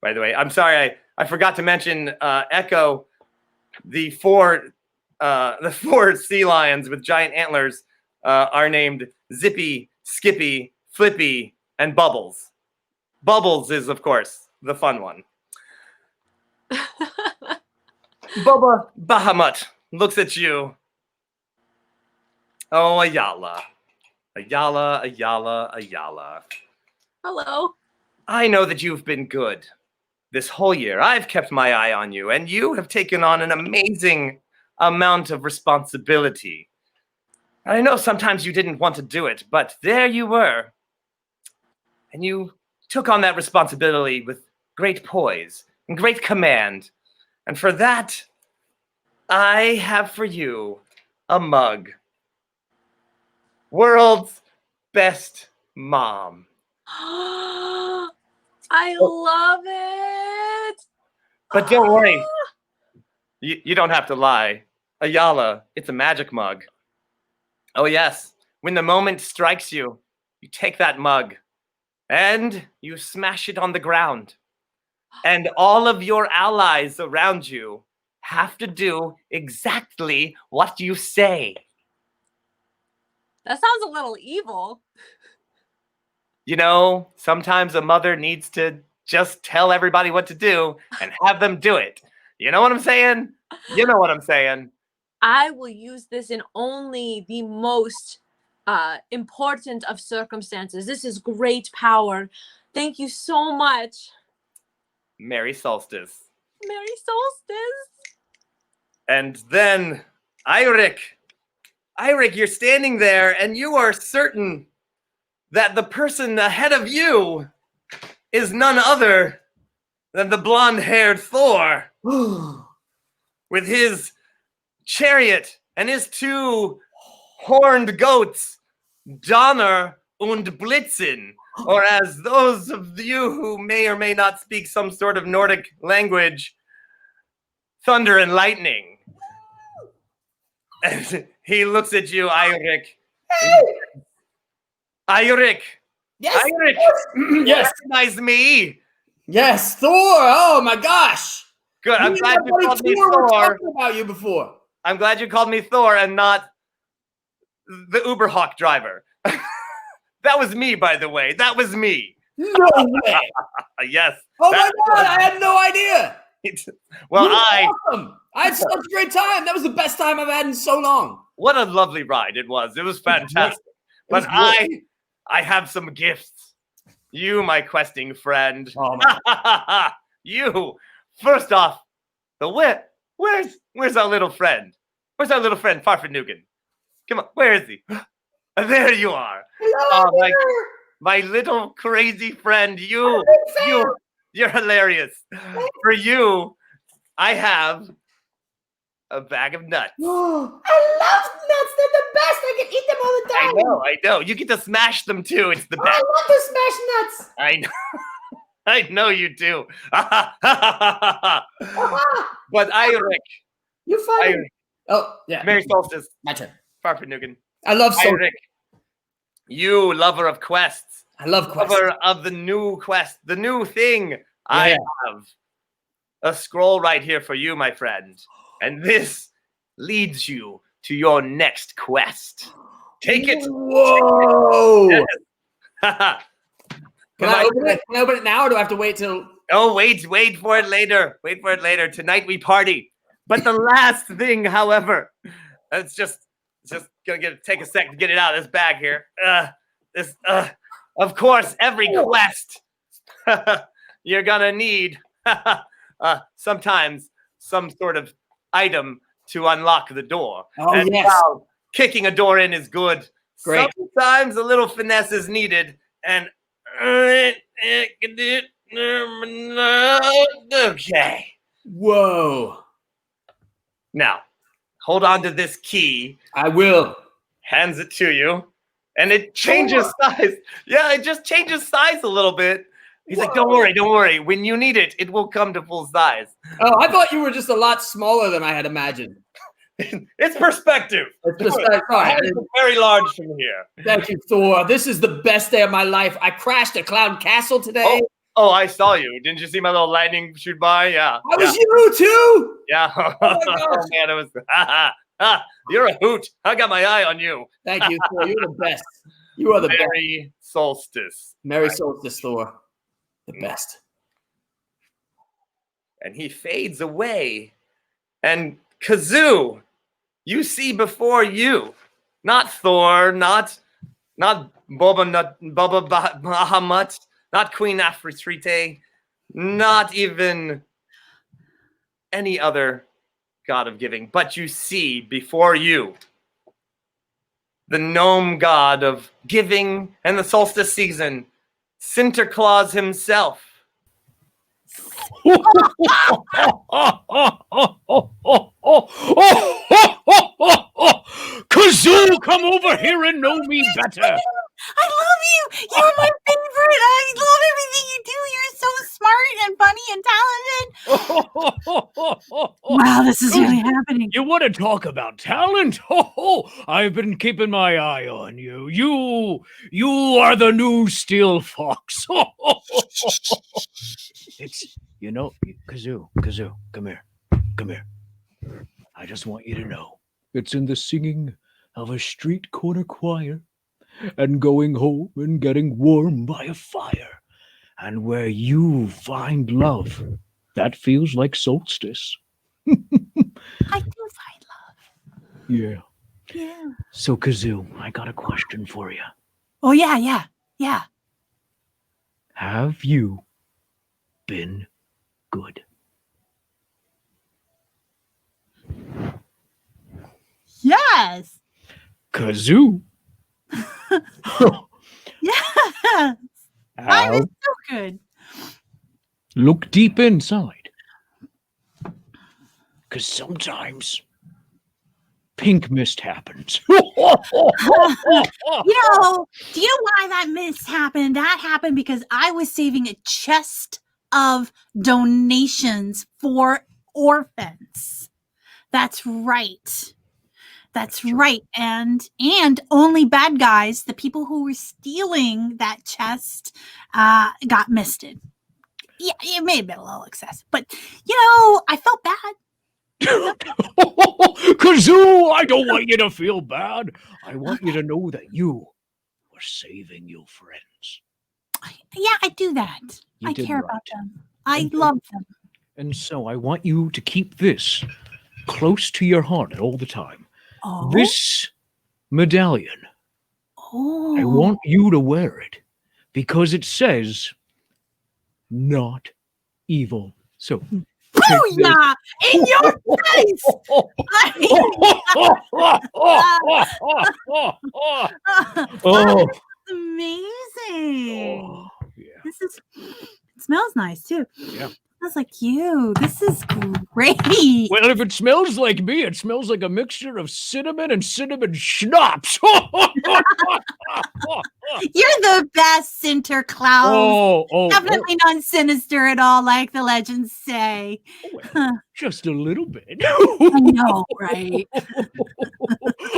by the way. I'm sorry, I forgot to mention Echo, the 4 sea lions with giant antlers are named Zippy, Skippy, Flippy, and Bubbles. Bubbles is, of course, the fun one. Boba Bahamut looks at you. Oh, Ayala. Hello. I know that you've been good this whole year. I've kept my eye on you, and you have taken on an amazing amount of responsibility. I know sometimes you didn't want to do it, but there you were. And you took on that responsibility with great poise and great command. And for that, I have for you a mug. World's best mom. I love it. But don't worry. You don't have to lie. Ayala, it's a magic mug. Oh yes, when the moment strikes you, you take that mug and you smash it on the ground. And all of your allies around you have to do exactly what you say. That sounds a little evil. You know, sometimes a mother needs to just tell everybody what to do and have them do it. You know what I'm saying? You know what I'm saying. I will use this in only the most important of circumstances. This is great power. Thank you so much. Merry Solstice. Merry Solstice. And then, Eirik, you're standing there and you are certain that the person ahead of you is none other than the blonde-haired Thor with his chariot and his 2 horned goats, Donner und Blitzen, or as those of you who may or may not speak some sort of Nordic language, thunder and lightning. And he looks at you, Eirik. Eirik! Yes. Eirik! Yes. Recognize me? Yes, Thor. Oh my gosh. Good. I'm glad you called me Thor. Thor. Talking about you before. I'm glad you called me Thor and not the Uberhawk driver. That was me, by the way. That was me. No way. Yes. Oh my God. I had no idea. Well, Awesome. I had such a great time. That was the best time I've had in so long. What a lovely ride it was. It was fantastic. But I have some gifts. You, my questing friend. Oh my. You. First off, where's our little friend? Where's our little friend, Farfanugan? Come on, where is he? There you are. Hello, my little crazy friend. You're hilarious. For you, I have a bag of nuts. I love nuts. They're the best. I can eat them all the time. I know. You get to smash them too. It's the best. I love to smash nuts. I know. I know you do. But Eirik. You funny. Eirik. Oh, yeah. Merry Solstice. My turn. Farfanugan. I love Eirik. You, lover of quests. I love quests. Lover of the new quest. The new thing. Yeah. I have a scroll right here for you, my friend. And this leads you to your next quest. Take it. Whoa. Yes. Can I open it now, or do I have to wait till? Oh, wait for it later. Wait for it later. Tonight we party. But the last thing, however, it's just gonna take a second to get it out of this bag here. Of course, every quest you're gonna need sometimes some sort of item to unlock the door. Oh, and yes. while kicking a door in is good. Great. Sometimes a little finesse is needed, and okay. Whoa. Now, hold on to this key. I will. Hands it to you, and it changes size. Yeah, it just changes size a little bit. He's like, don't worry. When you need it, it will come to full size. Oh, I thought you were just a lot smaller than I had imagined. It's perspective. It's perspective. It's very large from here. Thank you, Thor. This is the best day of my life. I crashed a cloud castle today. Oh, I saw you. Didn't you see my little lightning shoot by? Yeah. I was you too. Yeah. Oh my gosh. Man, it was. You're a hoot. I got my eye on you. Thank you, Thor. You're the best. You are the best. Merry Solstice. Merry Solstice, Thor. The best. And he fades away. And Kazoo, you see before you, not Thor, not Boba Bahamut, not Queen Aphrodite, not even any other god of giving, but you see before you the gnome god of giving and the solstice season, Sinterklaas himself. Kazoo, come over here and know me better. I love you. You're my favorite. I love everything you do. You're so smart and funny and talented. Wow, this is really happening. You want to talk about talent? I've been keeping my eye on you. You are the new Steel Fox. It's, Kazoo, come here. I just want you to know, it's in the singing of a street corner choir and going home and getting warm by a fire. And where you find love, that feels like solstice. I do find love. Yeah. Yeah. So, Kazoo, I got a question for you. Oh, yeah. Have you been good? Yes. Kazoo. Yes. Mine is so good. Look deep inside. Because sometimes pink mist happens. Do you know why that mist happened? That happened because I was saving a chest of donations for orphans. That's right. That's right. And only bad guys, the people who were stealing that chest, got misted. Yeah, it may have been a little excessive, but I felt bad. Kazoo, I don't want you to feel bad. I want you to know that you were saving your friends. Yeah, I do that. I care about them. I love them. And so I want you to keep this close to your heart all the time. Oh. This medallion. Oh. I want you to wear it because it says not evil. So booyah! In your face! That's amazing. Yeah. It smells nice too. Yeah. Smells like you. This is great. Well, if it smells like me, it smells like a mixture of cinnamon and cinnamon schnapps. You're the best, Sinterklaas. Definitely not sinister at all, like the legends say. Well, just a little bit. I know, right?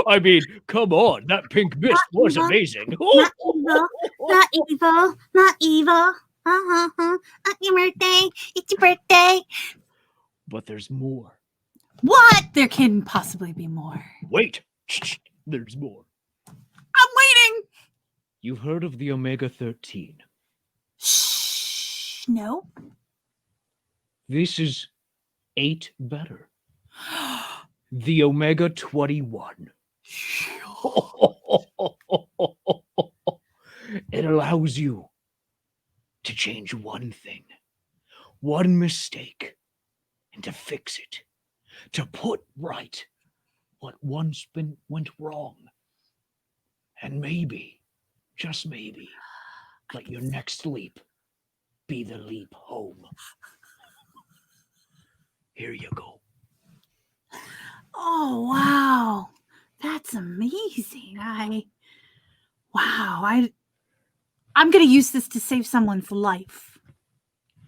I mean, come on, that pink mist was amazing. Not evil, not evil, not evil. Not your birthday. It's your birthday. But there's more. What? There can possibly be more. Wait. There's more. I'm waiting. You've heard of the Omega-13. Shh. No. This is 8 better. The Omega-21. It allows you to change one thing, one mistake, and to fix it, to put right what once went wrong. And maybe, just maybe, let your next leap be the leap home. Here you go. Oh, wow. That's amazing. I'm going to use this to save someone's life.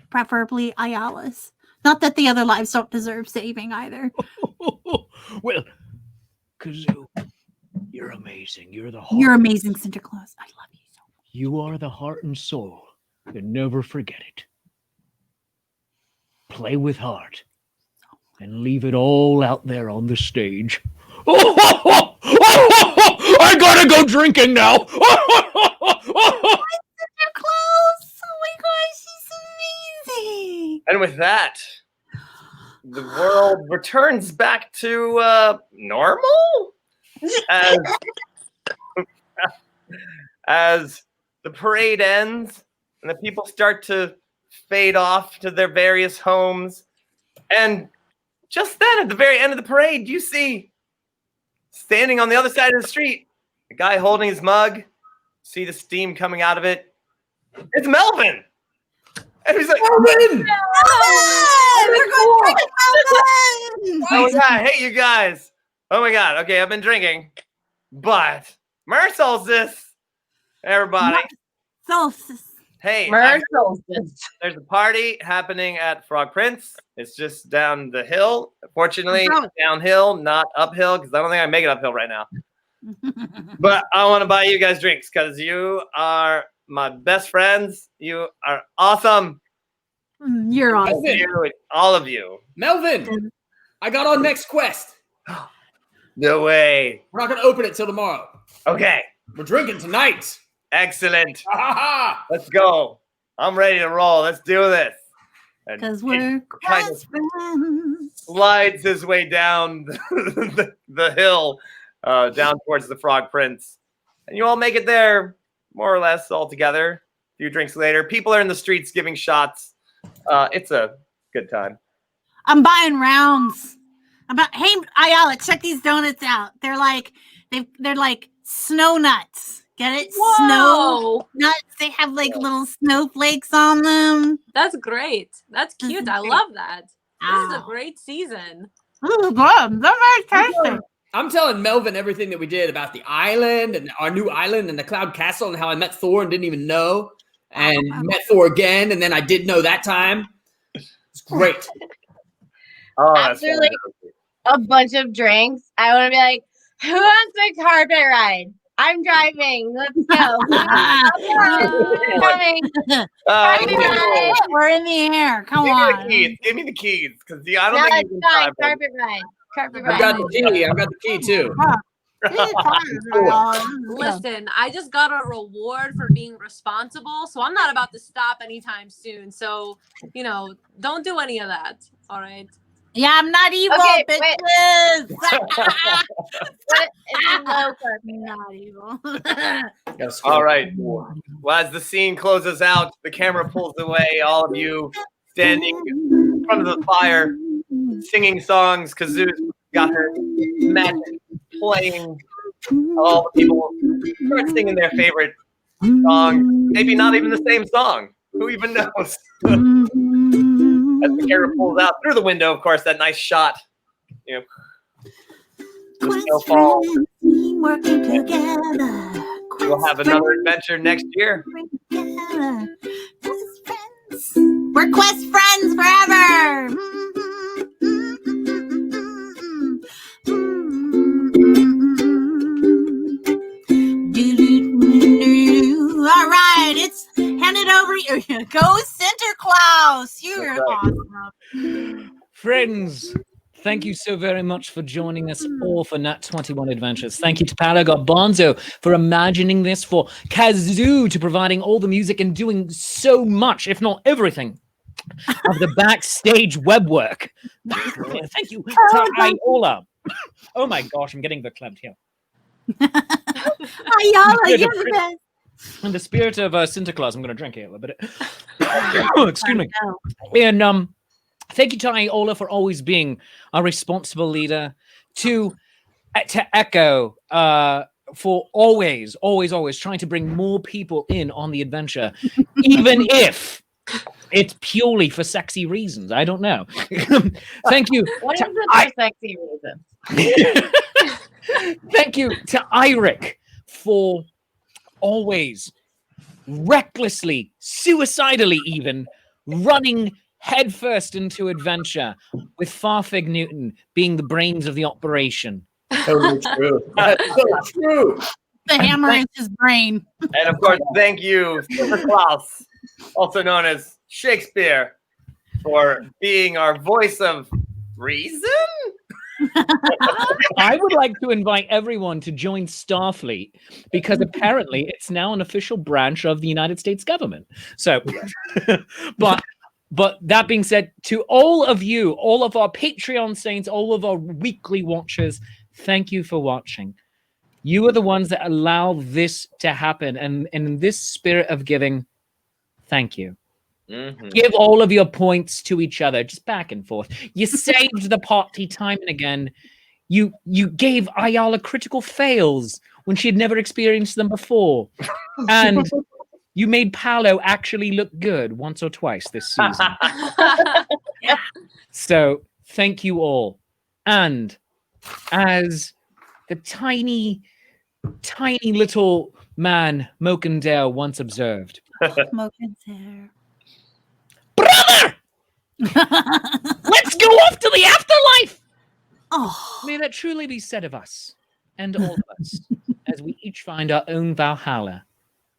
Preferably Ayala's. Not that the other lives don't deserve saving either. Well, Kazoo, you're amazing. You're the heart. You're amazing, Sinterklaas. I love you so much. You are the heart and soul. And never forget it. Play with heart. And leave it all out there on the stage. I gotta go drinking now. Sinterklaas! Oh my gosh, she's amazing. And with that, the world returns back to normal as the parade ends and the people start to fade off to their various homes. And just then, at the very end of the parade, you see, standing on the other side of the street, a guy holding his mug. See the steam coming out of it. It's Melvin. And he's like, Melvin! We're going to drink Melvin! oh my God, hey, you guys. Oh my God. Okay, I've been drinking. But Mer Solstice, everybody. Solstice. Hey, there's a party happening at Frog Prince. It's just down the hill. Fortunately, downhill, not uphill, because I don't think I make it uphill right now. But I want to buy you guys drinks because you are my best friends. You are awesome. You're awesome. You, all of you. Melvin, I got our next quest. No way. We're not going to open it till tomorrow. Okay. We're drinking tonight. Excellent. Let's go. I'm ready to roll. Let's do this. Because we're best friends. Slides his way down the hill, down towards the Frog Prince. And you all make it there, more or less, all together. A few drinks later. People are in the streets giving shots. It's a good time. I'm buying rounds. Hey, Ayala, check these donuts out. They're like snow nuts. Get it? Whoa. Snow nuts. They have like little snowflakes on them. That's great. That's cute. I love that. This is a great season. Ooh, good. They're very tasty. I'm telling Melvin everything that we did about the island and our new island and the Cloud Castle and how I met Thor and didn't even know, and met Thor again, and then I did know that time. It's great. Oh, After like a bunch of drinks, I want to be like, who wants a carpet ride? I'm driving. Let's go. Coming. We're in the air. Come on. Give me the keys, because I don't No, think it's you fine. can Carpet ride. Carpet I've ride. got the key. I've got the key too. Listen, I just got a reward for being responsible, so I'm not about to stop anytime soon. So, don't do any of that. All right. Yeah, I'm not evil, Okay, bitches. What is low carpet? Not evil. All right. Well, as the scene closes out, the camera pulls away. All of you standing in front of the fire, singing songs. Kazoo's got her magic playing. All the people start singing their favorite song. Maybe not even the same song. Who even knows? As the camera pulls out through the window, of course, that nice shot. The snowfall. Working together. We'll have another adventure next year. We're Quest Friends forever. All right, it's handed over. Go Santa Claus. You're awesome. Friends, thank you so very much for joining us all for Nat21 Adventures. Thank you to Paolo Garbanzo for imagining this, for Kazoo to providing all the music and doing so much, if not everything, of the backstage web work. Thank you to Iola. Oh my gosh, I'm getting verklempt here. Ayala, you're the best. In the spirit of Santa Claus, I'm going to drink here a little bit. Excuse me. And thank you to Iola for always being a responsible leader. To Echo for always trying to bring more people in on the adventure, even if it's purely for sexy reasons. I don't know. Thank you. What is it for sexy reasons? Thank you to Eirik for always recklessly, suicidally even, running headfirst into adventure, with Farfig Newton being the brains of the operation. Totally true. That's so true. The hammer is his brain. And of course, thank you, Santa Claus, also known as Shakespeare, for being our voice of reason. I would like to invite everyone to join Starfleet, because apparently it's now an official branch of the United States government. So, but that being said, to all of you, all of our Patreon saints, all of our weekly watchers, thank you for watching. You are the ones that allow this to happen. And in this spirit of giving, thank you. Mm-hmm. Give all of your points to each other, just back and forth. You saved the party time and again. You gave Ayala critical fails when she had never experienced them before. And you made Paolo actually look good once or twice this season. So thank you all. And as the tiny little man Mokendale once observed, Mokendale. Brother! Let's go off to the afterlife! Oh. May that truly be said of us, and all of us, as we each find our own Valhalla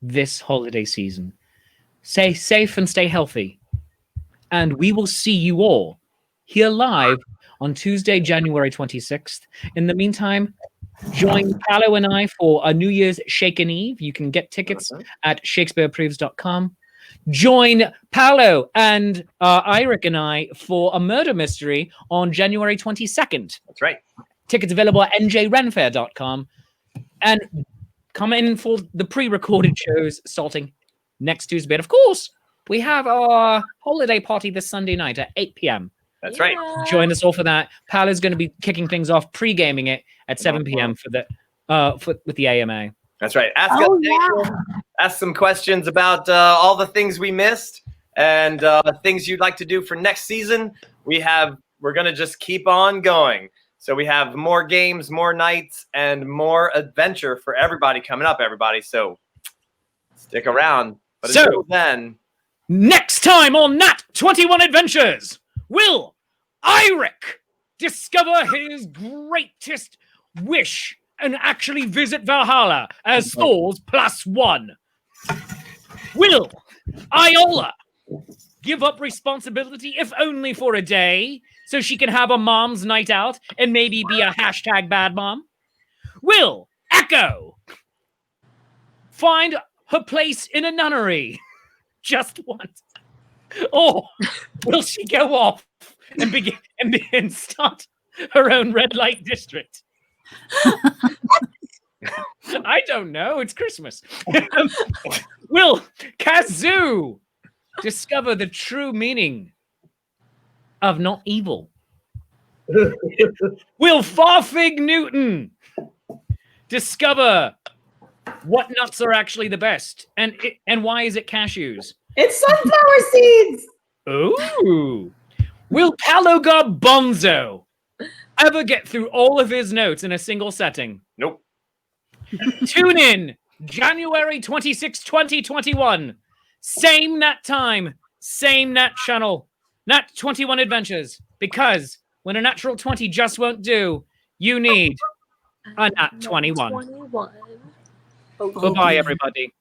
this holiday season. Stay safe and stay healthy. And we will see you all here live on Tuesday, January 26th. In the meantime, join Paolo and I for a New Year's Shaken Eve. You can get tickets at shakespeareapproves.com. Join Paolo and Eirik and I for a murder mystery on January 22nd. That's right. Tickets available at njrenfair.com. And come in for the pre-recorded shows starting next Tuesday. But of course, we have our holiday party this Sunday night at 8 p.m. That's right. Join us all for that. Paolo's going to be kicking things off, pre-gaming it at 7 p.m. for the with the AMA. That's right. Ask some questions about all the things we missed and things you'd like to do for next season. We're going to just keep on going. So we have more games, more nights, and more adventure for everybody coming up, everybody. So stick around. But until then, next time on Nat21 Adventures, will Eirik discover his greatest wish and actually visit Valhalla as Thor's +1? Will Viola give up responsibility, if only for a day, so she can have a mom's night out and maybe be a #bad mom? Will Echo find her place in a nunnery just once? Or will she go off and begin and start her own red light district? I don't know. It's Christmas. Will Kazoo discover the true meaning of not evil? Will Farfig Newton discover what nuts are actually the best, and why is it cashews? It's sunflower seeds. Ooh. Will Palogar Bonzo ever get through all of his notes in a single setting? Nope. Tune in January 26, 2021. Same Nat time, same Nat channel. Nat21 Adventures. Because when a natural 20 just won't do, you need a Nat21. Bye-bye, everybody.